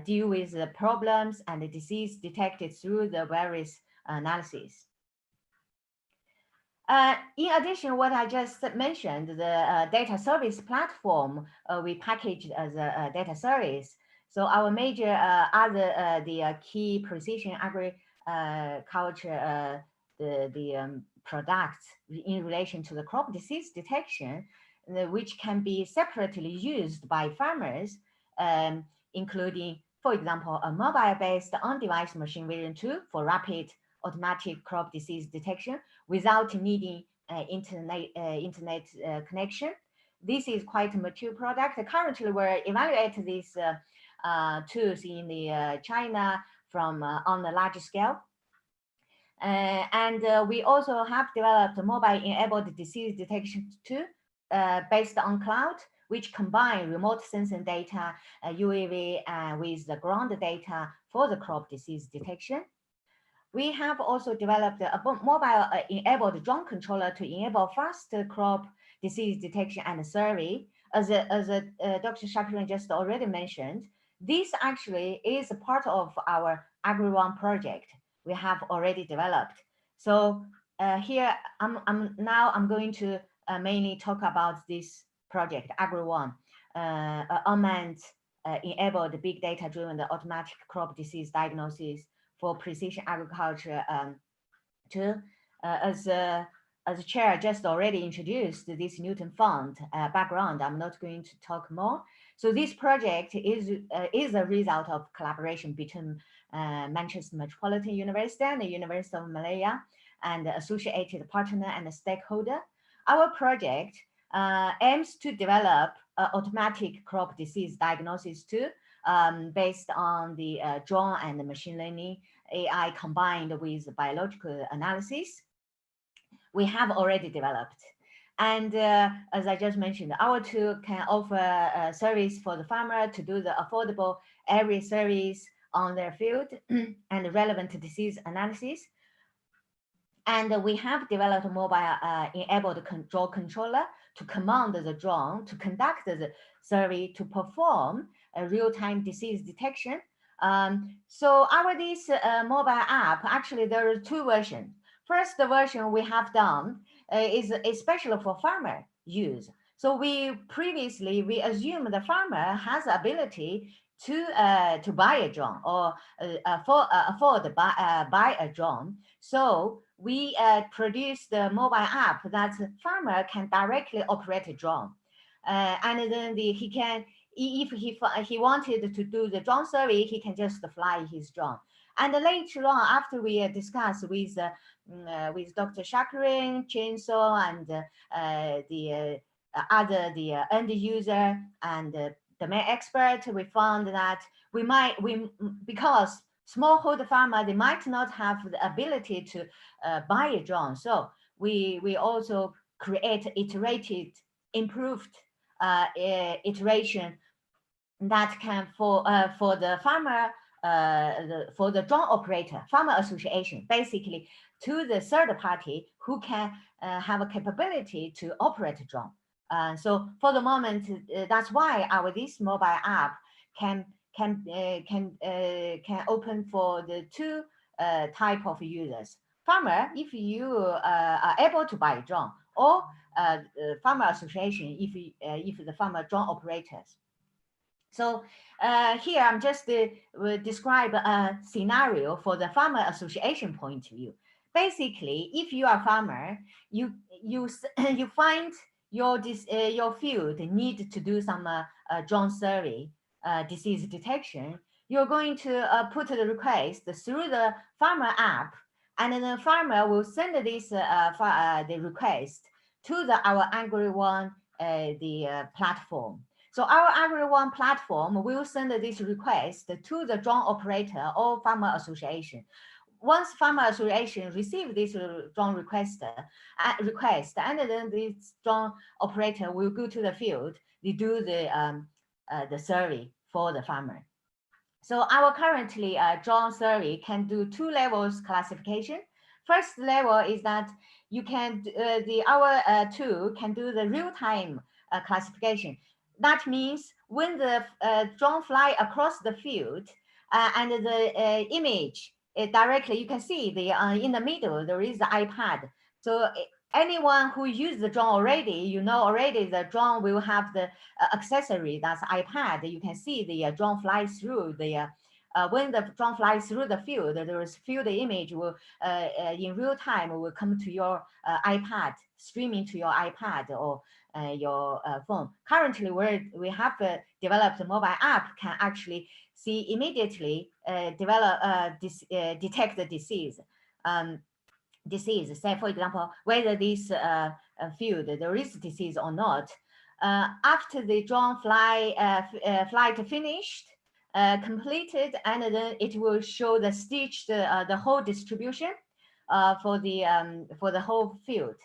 deal with the problems and the disease detected through the various analyses. In addition, what I just mentioned, the data service platform, we packaged as a data service. So our major the key precision agriculture products in relation to the crop disease detection, which can be separately used by farmers, including, for example, a mobile-based on-device machine vision tool for rapid automatic crop disease detection without needing internet connection. This is quite a mature product. Currently, we're evaluating these tools in the China from on a large scale. And we also have developed a mobile-enabled disease detection tool based on cloud, which combine remote sensing data, UAV, with the ground data for the crop disease detection. We have also developed a mobile-enabled drone controller to enable faster crop disease detection and survey. As Dr. Shakirin just already mentioned, this actually is a part of our AgriOne project we have already developed. So here, I'm going to mainly talk about this project, AgriOne, unmanned enabled big data-driven automatic crop disease diagnosis for precision agriculture tool. As the chair just already introduced this Newton Fund background, I'm not going to talk more. So this project is a result of collaboration between Manchester Metropolitan University and the University of Malaya and associated partner and stakeholder. Our project aims to develop automatic crop disease diagnosis tool based on the drone and the machine learning AI combined with biological analysis. We have already developed. And as I just mentioned, our tool can offer a service for the farmer to do the affordable area service on their field and relevant disease analysis. And we have developed a mobile-enabled drone controller to command the drone to conduct the survey to perform a real-time disease detection. So this mobile app, actually there are two versions. First, the version we have done is especially for farmer use. So we assume the farmer has the ability to buy a drone or afford to buy a drone. So we produce the mobile app that farmer can directly operate a drone, and then he can, if he wanted to do the drone survey, he can just fly his drone. And later on, after we discuss with Dr. Shakirin, Chainsaw, and the end user and domain expert, we found that because smallholder farmer, they might not have the ability to buy a drone. So we also create improved iteration that can for the farmer, for the drone operator, farmer association, basically to the third party who can have a capability to operate a drone. So for the moment, that's why this mobile app can can open for the two type of users. Farmer, if you are able to buy drone, or farmer association, if the farmer drone operators. So here I'm just will describe a scenario for the farmer association point of view. Basically, if you are a farmer, you you find your field need to do some drone survey, disease detection. You're going to put the request through the farmer app, and then the farmer will send this the request to our AgriOne platform. So our AgriOne platform will send this request to the drone operator or farmer association. Once farmer association receive this drone request, and then this drone operator will go to the field, they do the survey for the farmer. So our currently drone survey can do two levels classification. First level is that you can our tool can do the real-time classification. That means when the drone fly across the field and the image directly, you can see the in the middle there is the iPad. So anyone who uses the drone already, you know already the drone will have the accessory, that's iPad. You can see the drone flies through the when the drone flies through the field, there is field image will in real time will come to your iPad, streaming to your iPad or your phone. Currently, we have developed a mobile app can actually see immediately detect the disease. Say for example, whether this field there is disease or not. After the drone flight finished, completed, and then it will show the stitched the whole distribution for the whole field.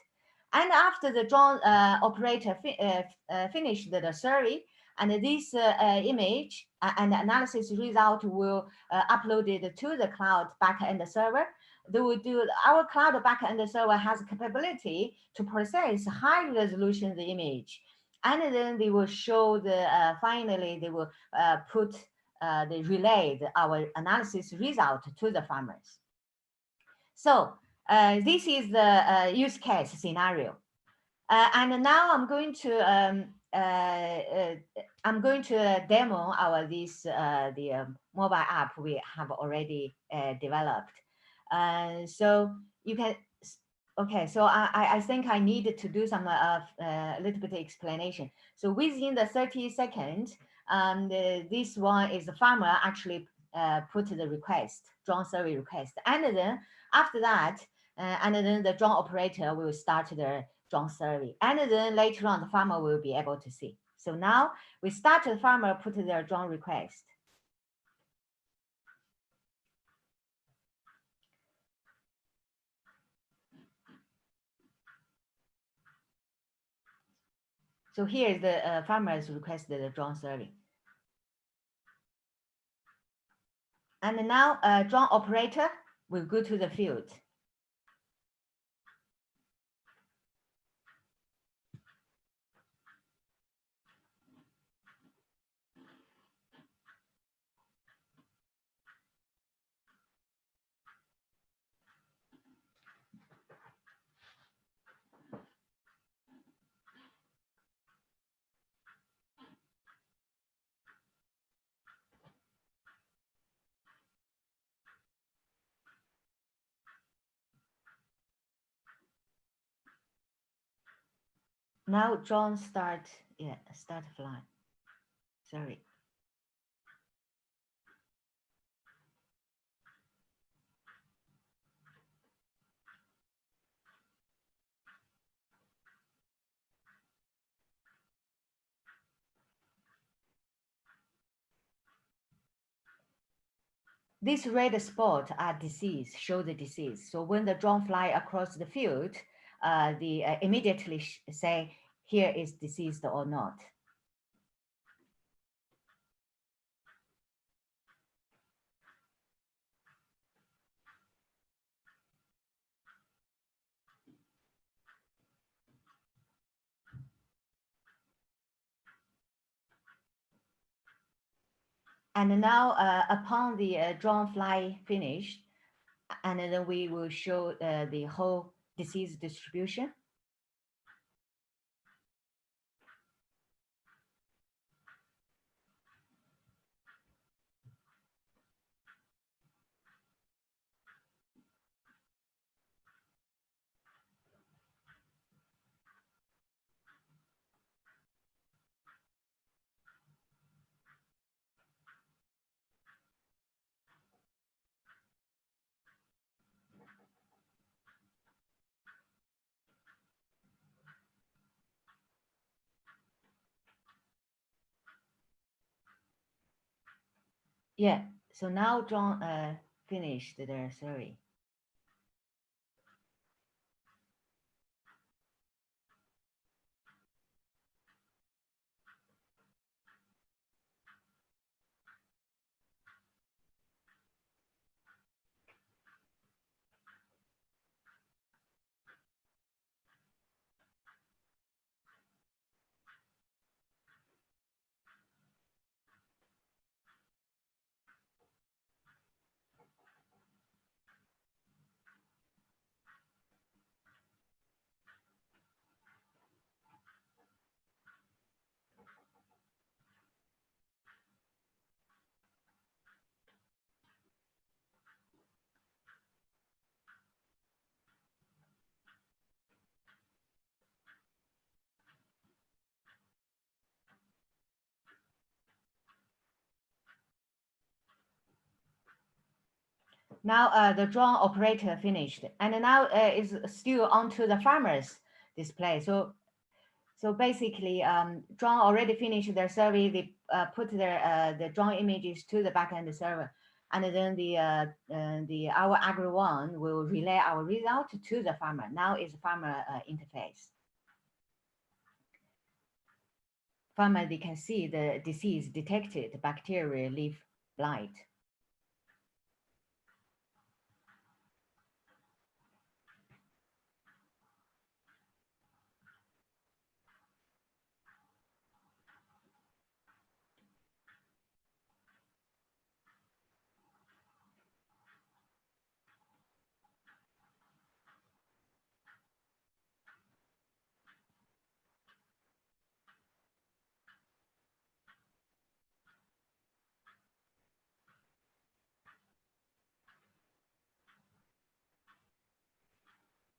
And after the drone operator finished the survey, and this image and analysis result will uploaded to the cloud backend server. They will do our cloud backend server has capability to process high resolution the image, and then they will show the finally they will put they relay our analysis result to the farmers. So this is the use case scenario, and now I'm going to demo our the mobile app we have already developed. So you can. Okay, so I think I needed to do some a little bit of explanation. So within the 30 seconds, this one is the farmer actually put the request, drone survey request, and then after that, and then the drone operator will start the drone survey, and then later on the farmer will be able to see. So now we start the farmer put their drone request. So here is the farmers requested the drone survey. And now drone operator will go to the field. Now drone start flying. Sorry. This red spot are disease, show the disease. So when the drone fly across the field, immediately say here is diseased or not. And now, upon the drone fly finished, and then we will show the whole disease distribution. Yeah, so now John finished their survey. Now the drone operator finished, and now is still onto the farmers display. So basically, drone already finished their survey. They put their the drone images to the backend server, and then our AgriOne will relay our result to the farmer. Now is farmer interface. Farmer, they can see the disease detected, bacteria leaf blight.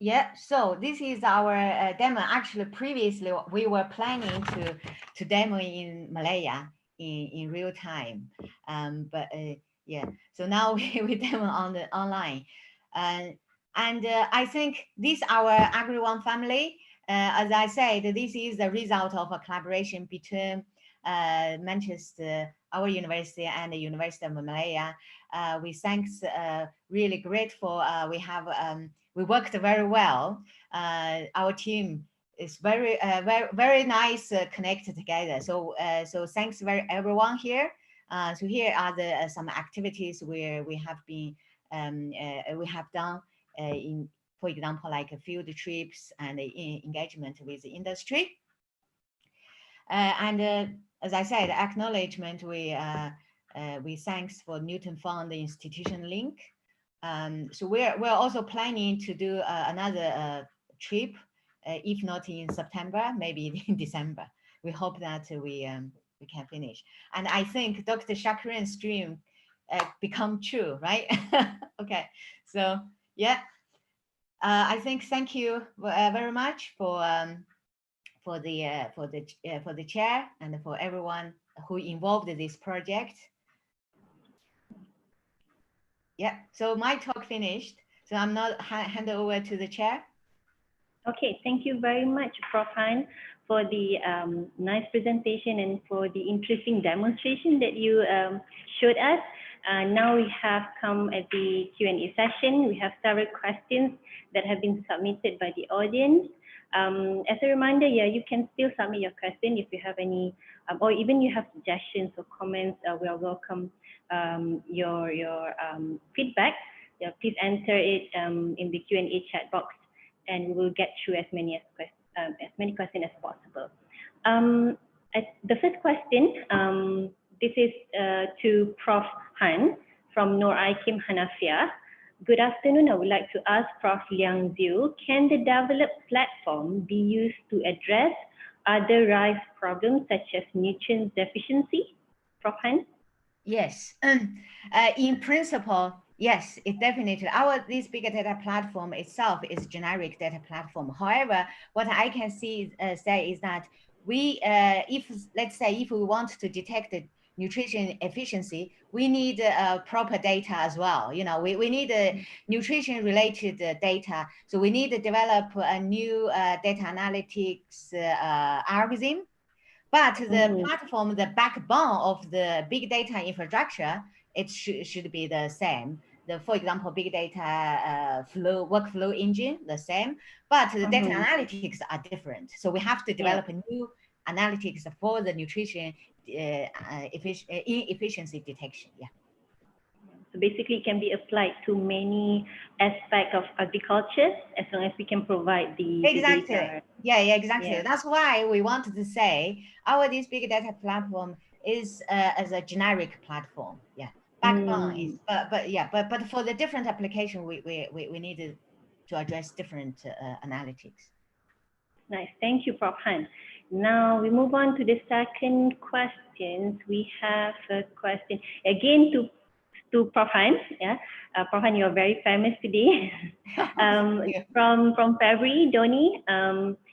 Yeah, so this is our demo. Actually, previously we were planning to demo in Malaya in real time, but yeah. So now we demo on the online, and I think this our AgriOne family. As I said, this is the result of a collaboration between Manchester, our university, and the University of Malaya. We thanks really grateful. We worked very well. Our team is very nice connected together. So thanks everyone here. So here are the some activities where we have been we have done in, for example, like field trips and engagement with the industry. As I said, acknowledgement, we thanks for Newton Fund Institution Link. So we're also planning to do another trip, if not in September, maybe in December. We hope that we can finish. And I think Dr. Shakurin's dream become true, right? Okay, so yeah, I think thank you very much for the chair and for everyone who involved in this project. Yeah, so my talk finished. So I'm not hand over to the chair.
Okay, thank you very much, Prof. Han, for the nice presentation and for the interesting demonstration that you showed us. Now we have come at the Q&A session. We have several questions that have been submitted by the audience. As a reminder, yeah, you can still submit your question if you have any, or even you have suggestions or comments. We are welcome your feedback. Yeah, please enter it in the Q&A chat box, and we will get through as many questions as possible. The first question, this is to Prof. Han from Nur Aikim Hanafia. Good afternoon. I would like to ask Prof. Liang Ziu, can the developed platform be used to address other rice problems such as nutrient deficiency? Prof. Han?
Yes, in principle, yes, it definitely. This big data platform itself is generic data platform. However, what I can say is that let's say if we want to detect the nutrition efficiency, we need proper data as well. You know, we need nutrition related data. So we need to develop a new data analytics algorithm. But the platform, the backbone of the big data infrastructure, it should be the same. For example, big data workflow engine, the same, but the data analytics are different. So we have to develop a new analytics for the nutrition inefficiency detection. Yeah.
So basically it can be applied to many aspects of agriculture as long as we can provide the
Exactly.
data.
Yeah, exactly. Yeah. That's why we wanted to say this big data platform is as a generic platform. Yeah. Backbone is, but for the different application, we needed to address different analytics.
Nice. Thank you, Prof. Han. Now we move on to the second question. We have a question again to Prof. Han. Yeah, Prof. Han, you're very famous today. From February, Doni,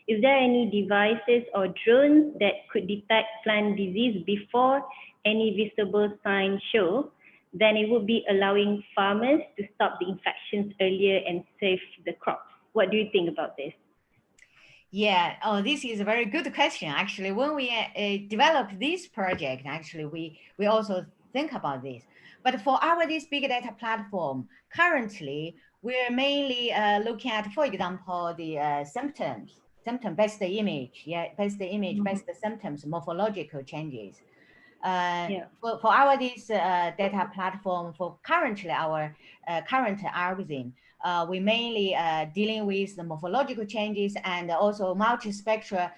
is there any devices or drones that could detect plant disease before any visible signs show? Then it would be allowing farmers to stop the infections earlier and save the crops. What do you think about this?
Yeah, this is a very good question. Actually, when we developed this project, actually, we also think about this. But for this big data platform, currently, we're mainly looking at, for example, the symptom-based image, based symptoms, morphological changes. For this data platform, for currently our current algorithm, we mainly dealing with the morphological changes and also multispectral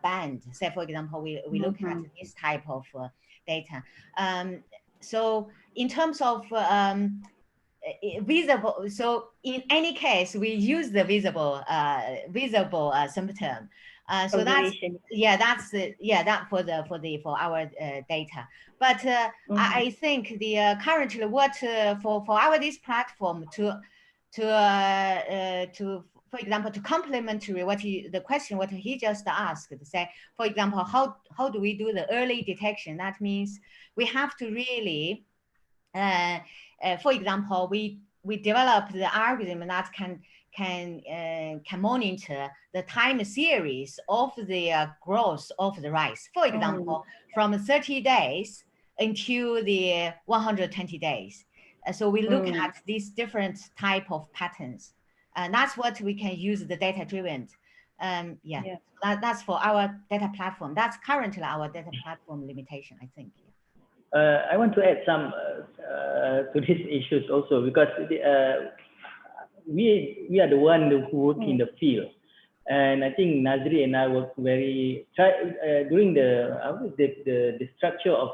band. Say, for example, we look at this type of data. So in terms of visible, so in any case, we use the visible symptom. So that's for our data. But I think the currently for this platform to for example, to complementary the question what he just asked, to say, for example, how do we do the early detection? That means we have to really for example, we develop the algorithm that can monitor the time series of the growth of the rice. For example, from 30 days until the 120 days. So we look at these different type of patterns, and that's what we can use the data-driven. That's for our data platform. That's currently our data platform limitation, I think.
I want to add some to these issues also, because we are the one who work in the field, and I think Nazri and I work during the structure of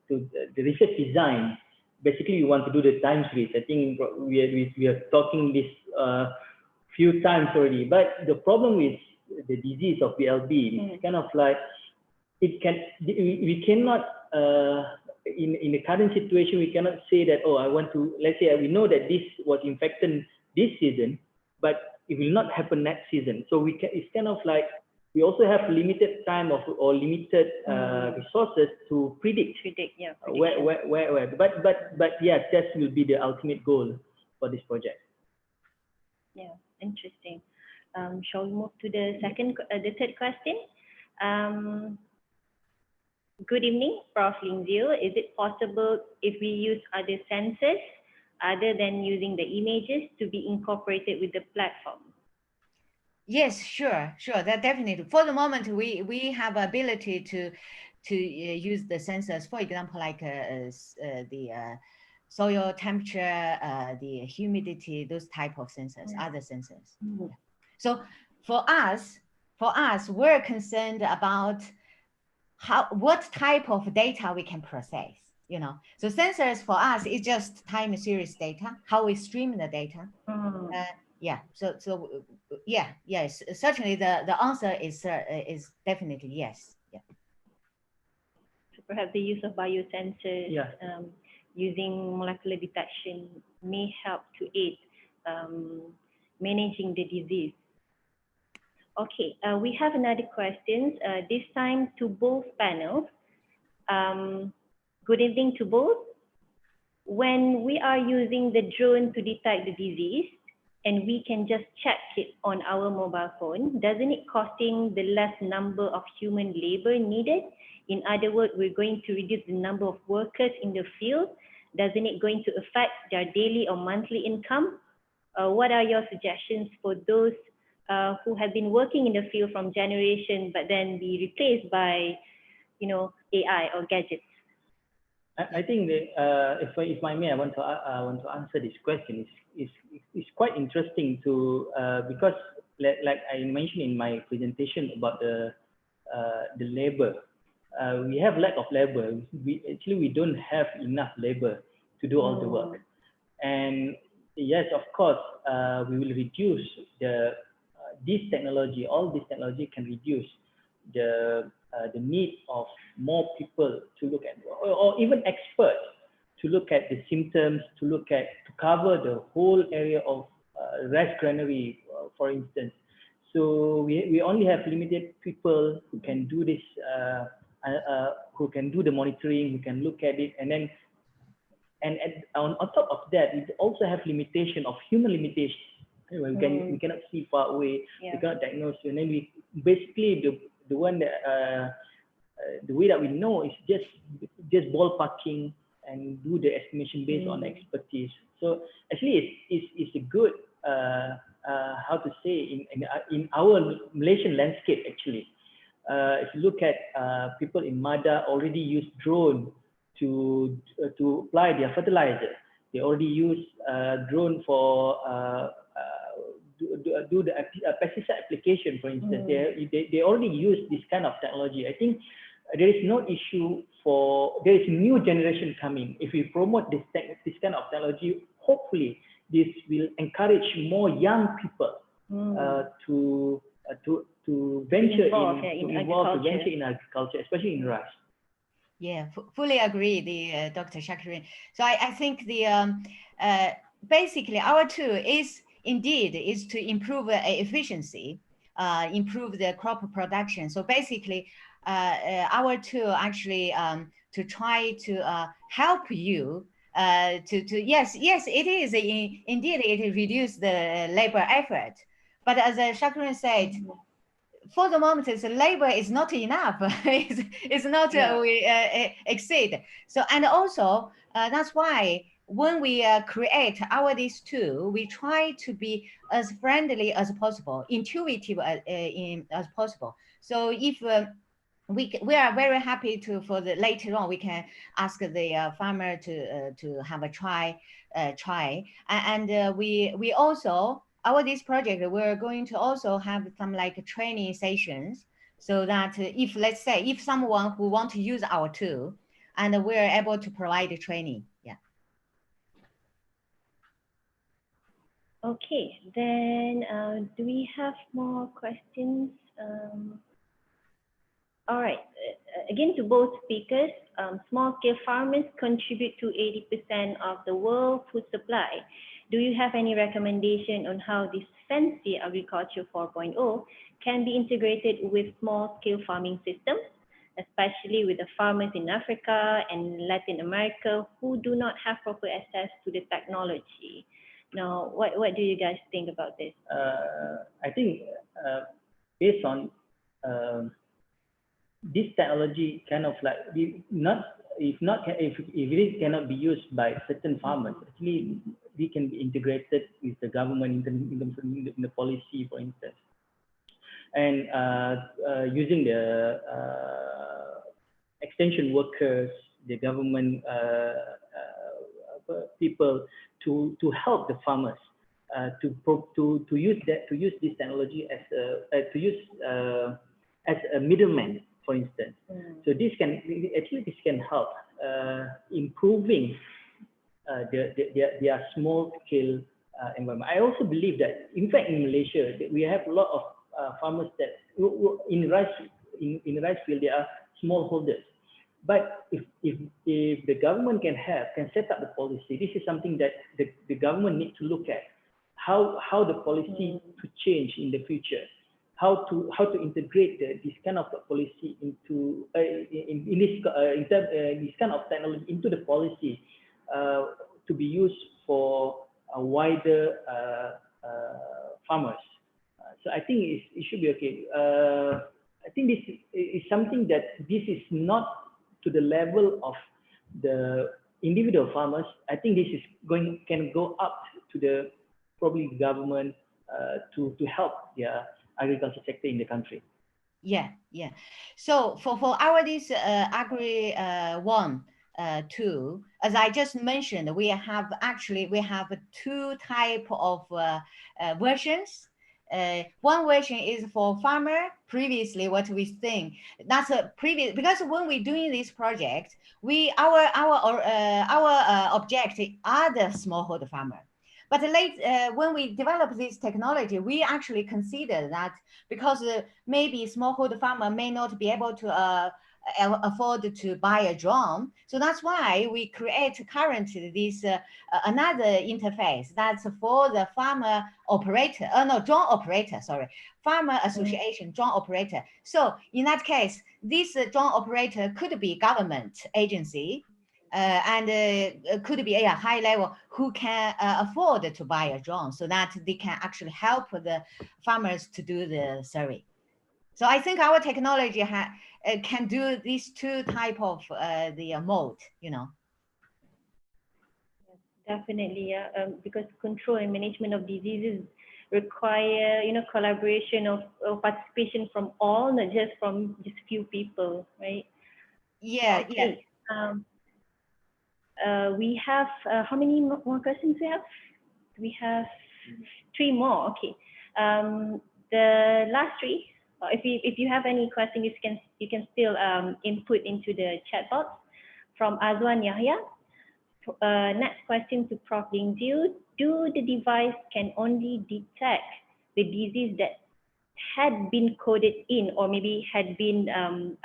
the research design. Basically, we want to do the time series. I think we are talking this few times already. But the problem with the disease of BLB is kind of like we cannot. In the current situation, we cannot say that, oh, I want to, let's say we know that this was infected this season, but it will not happen next season. So it's kind of like, we also have limited time or limited resources to predict. Where. But yes, that will be the ultimate goal for this project.
Yeah, interesting. Shall we move to the third question? Good evening, Prof. Ling Ziu. Is it possible if we use other sensors other than using the images to be incorporated with the platform?
Yes, sure. That definitely. For the moment, we have ability to use the sensors. For example, like the soil temperature, the humidity, those type of sensors, other sensors. So for us, we're concerned about what type of data we can process, you know. So sensors for us is just time series data, how we stream the data. Yeah, so yeah, yes, certainly the answer is definitely yes. Yeah.
So perhaps the use of biosensors,
Yeah.
using molecular detection may help to aid managing the disease. Okay, we have another question, this time to both panels. Good evening to both. When we are using the drone to detect the disease and we can just check it on our mobile phone, doesn't it costing the less number of human labor needed? In other words, we're going to reduce the number of workers in the field. Doesn't it going to affect their daily or monthly income? What are your suggestions for those who have been working in the field from generation but then be replaced by, you know, AI or gadgets?
I think that, if I may, I want to answer this question. It's quite interesting to because like I mentioned in my presentation about the labor, we have lack of labor. We don't have enough labor to do all the work, and yes, of course, we will reduce all this technology can reduce the need of more people to look at, or even experts to look at the symptoms, to cover the whole area of rash granary, for instance. So we only have limited people who can do this, who can do the monitoring, who can look at it, and then on top of that, we also have limitation of human limitations. We cannot see far away, we cannot diagnose, and then we basically the one that the way that we know is just ballparking and do the estimation based on expertise. So actually, it's a good how to say in our Malaysian landscape actually. If you look at people in Mada already use drone to apply their fertilizer. They already use drone for do the pesticide application, for instance. They already use this kind of technology. I think there is no issue there is a new generation coming. If we promote this kind of technology, hopefully this will encourage more young people to venture in agriculture, especially in rice.
Yeah, fully agree, Dr. Shakirin. So I think basically our tool is to improve efficiency, improve the crop production. So basically, our tool actually to try to help you yes, it is indeed it reduces the labor effort. But as Shakirin said, for the moment, the labor is not enough. it's not we exceed. So and also that's why when we create this tool, we try to be as friendly as possible, intuitive as possible. So if we are very happy for the later on we can ask the farmer to have a try, and we also this project we're going to also have some like training sessions, so that if let's say if someone who want to use our tool, and we're able to provide the training. Yeah.
Okay, then do we have more questions? All right, again to both speakers, small-scale farmers contribute to 80% of the world food supply. Do you have any recommendation on how this fancy agriculture 4.0 can be integrated with small-scale farming systems, especially with the farmers in Africa and Latin America who do not have proper access to the technology? Now, what do you guys think about this?
I think based on this technology, kind of like if it cannot be used by certain farmers, actually we can be integrated with the government in the policy, for instance, and using the extension workers, the government people to help the farmers to use this technology as a middleman for instance. So this can help improving their small scale environment. I also believe that, in fact, in Malaysia, that we have a lot of farmers that in rice field they are smallholders. But if the government can set up the policy, this is something that the government needs to look at, how the policy to change in the future, how to integrate this kind of policy into this kind of technology into the policy to be used for a wider farmers. So I think it should be okay. I think this is something that this is not to the level of the individual farmers. I think this is can go up to the probably government to help their agriculture sector in the country.
Yeah. So for our this Agri 1, 2, as I just mentioned, we have two type of versions. One version is for farmer. Previously, what we think that's a previous, because when we're doing this project, our objective are the smallholder farmer. But when we develop this technology, we actually consider that because maybe smallholder farmer may not be able to afford to buy a drone. So that's why we create currently this another interface that's for the farmer operator, drone operator, farmer association drone operator. So in that case, this drone operator could be government agency and could be a high level who can afford to buy a drone so that they can actually help the farmers to do the survey. So I think our technology can do these two type of the mode,
Definitely, yeah. Because control and management of diseases require, collaboration of participation from all, not just from just few people, right?
Yeah,
okay. We have how many more questions we have? We have 3 more. Okay. The last 3. If you have any questions, you can still input into the chat box. From Azwan Yahya. Next question to Prof. Ling Ziu. Do the device can only detect the disease that had been coded in or maybe had been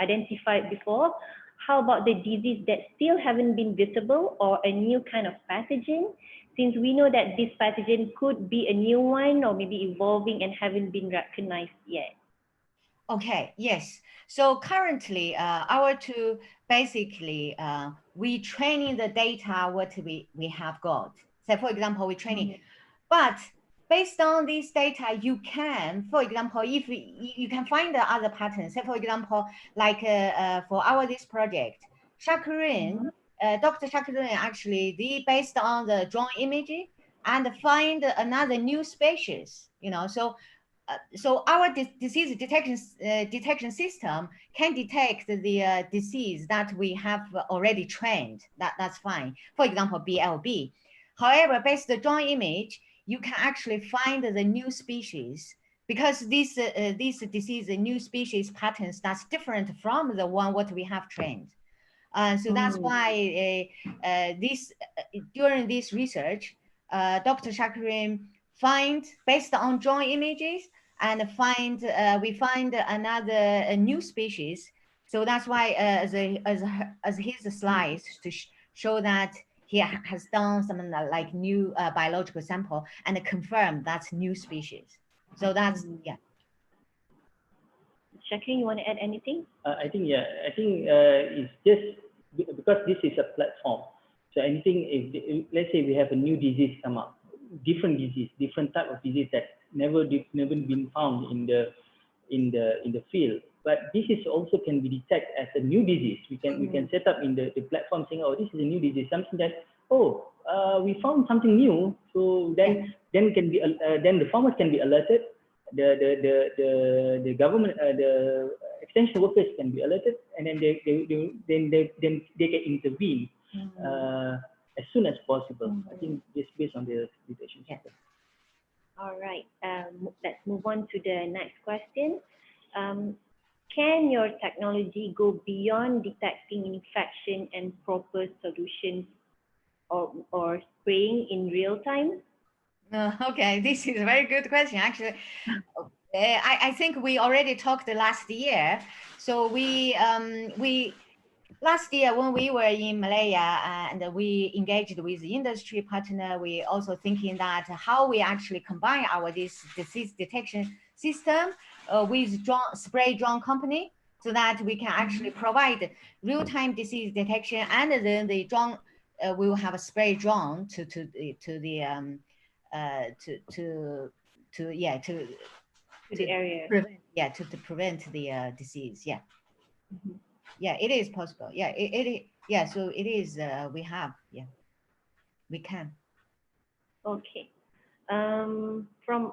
identified before? How about the disease that still haven't been visible or a new kind of pathogen? Since we know that this pathogen could be a new one or maybe evolving and haven't been recognized yet.
Okay, yes. So currently, our two, basically, we training the data what we have got. So for example, we training, but based on this data, you can, for example, if you can find the other patterns. Say for example, like for this project, Shakareen, Dr. Shakareen actually, based on the drone image and find another new species, so our disease detection system can detect the disease that we have already trained. That's fine. For example, BLB. However, based on the drone image, you can actually find the new species because this disease, the new species patterns, that's different from the one what we have trained. So that's why during this research, Dr. Shakareen based on drone images and we find another new species. So that's why as his slides to show that he has done something like new biological sample and confirm that's new species. So that's, yeah.
Shakareen, you want to add anything?
I think it's just because this is a platform. So anything, if let's say we have a new disease come up, different type of disease that never been found in the field, but this is also can be detected as a new disease. We can set up in the platform saying, oh, this is a new disease, something that we found something new. So then can be then the farmers can be alerted, the government, the extension workers can be alerted, and then they can intervene as soon as possible. I think just based on the detection system.
All right, let's move on to the next question. can your technology go beyond detecting infection and proper solutions or spraying in real time?
Okay, this is a very good question. Actually, I think we already talked last year. So we last year when we were in Malaya and we engaged with the industry partner, we also thinking that how we actually combine our this disease detection system with spray drone company, so that we can actually provide real-time disease detection, and then the drone will have a spray drone to the
The area.
to prevent the disease. Yeah. Yeah, it is possible. Yeah, yeah. So it is. We have. Yeah, we can.
Okay. From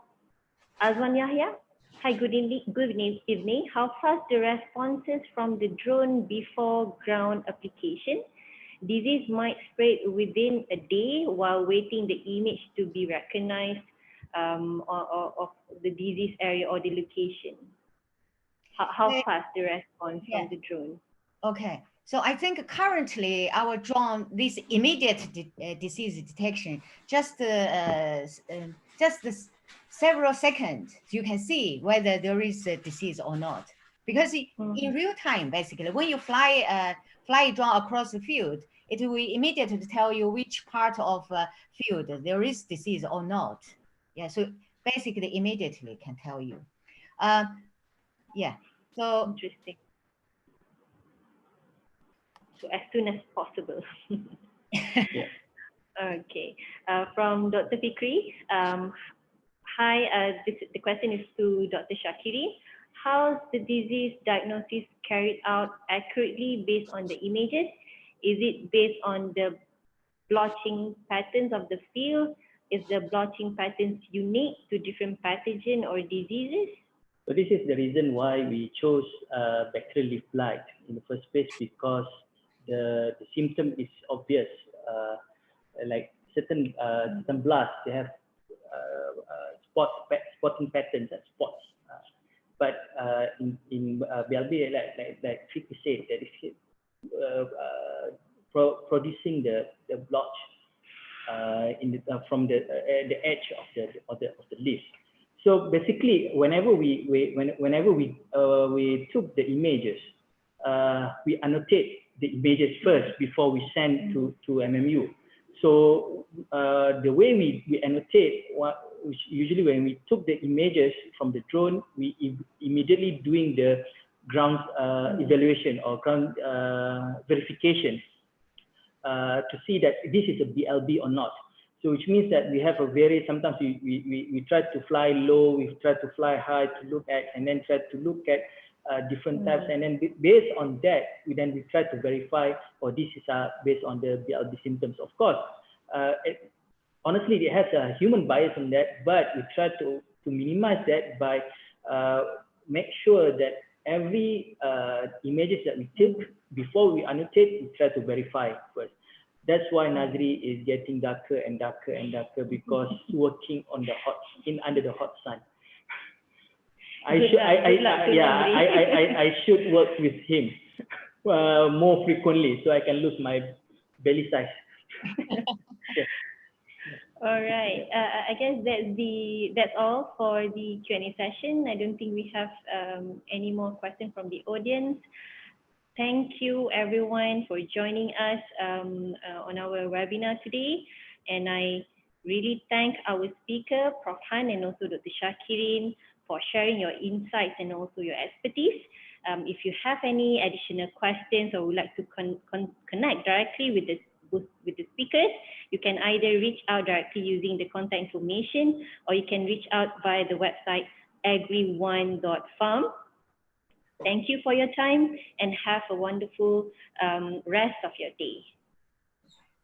Azwan Yahya. Hi, good evening. How fast the responses from the drone before ground application? Disease might spread within a day while waiting the image to be recognized of the disease area or the location. How fast the response from the drone?
Okay, so I think currently our drone, this immediate disease detection, just several seconds, you can see whether there is a disease or not. Because in real time, basically, when you fly a drone across the field, it will immediately tell you which part of field there is disease or not. Yeah, so basically immediately can tell you. Yeah, so.
Interesting. So as soon as possible.
Yeah.
Okay. From Dr. Fikri. Hi, the question is to Dr. Shakiri. How's the disease diagnosis carried out accurately based on the images? Is it based on the blotching patterns of the field? Is the blotching patterns unique to different pathogen or diseases?
So this is the reason why we chose bacterial leaf blight in the first place, because the symptom is obvious. Like certain blasts, they have spotting patterns and spots. But in BLB, like Fikri said, that is producing the blotch from the edge of the leaf. So basically, whenever we took the images, we annotate the images first before we send to MMU. So the way we annotate, which usually when we took the images from the drone, we immediately doing the ground evaluation or ground verification to see that this is a BLB or not. So which means that we have a sometimes we try to fly low, we try to fly high to look at, and then try to look at different types, and then based on that, we try to verify, or this is based on the BLB symptoms. Of course, honestly, it has a human bias on that, but we try to minimize that by make sure that every images that we take before we annotate, we try to verify first. That's why Nazri is getting darker and darker and darker, because working on the under the hot sun. I should work with him more frequently so I can lose my belly size. Okay.
All right. I guess that's all for the Q&A session. I don't think we have any more questions from the audience. Thank you everyone for joining us on our webinar today. And I really thank our speaker, Prof. Han, and also Dr. Shakirin, for sharing your insights and also your expertise. If you have any additional questions or would like to connect directly with the speakers, you can either reach out directly using the contact information, or you can reach out via the website agri1.farm. Thank you for your time and have a wonderful rest of your day.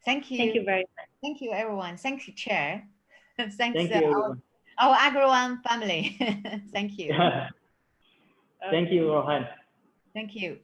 Thank you.
Thank you very much.
Thank you, everyone. Thank you, Chair. Thanks,
Thank you, everyone.
Our AgriOne family. Thank you.
Thank you, Rohan.
Thank you.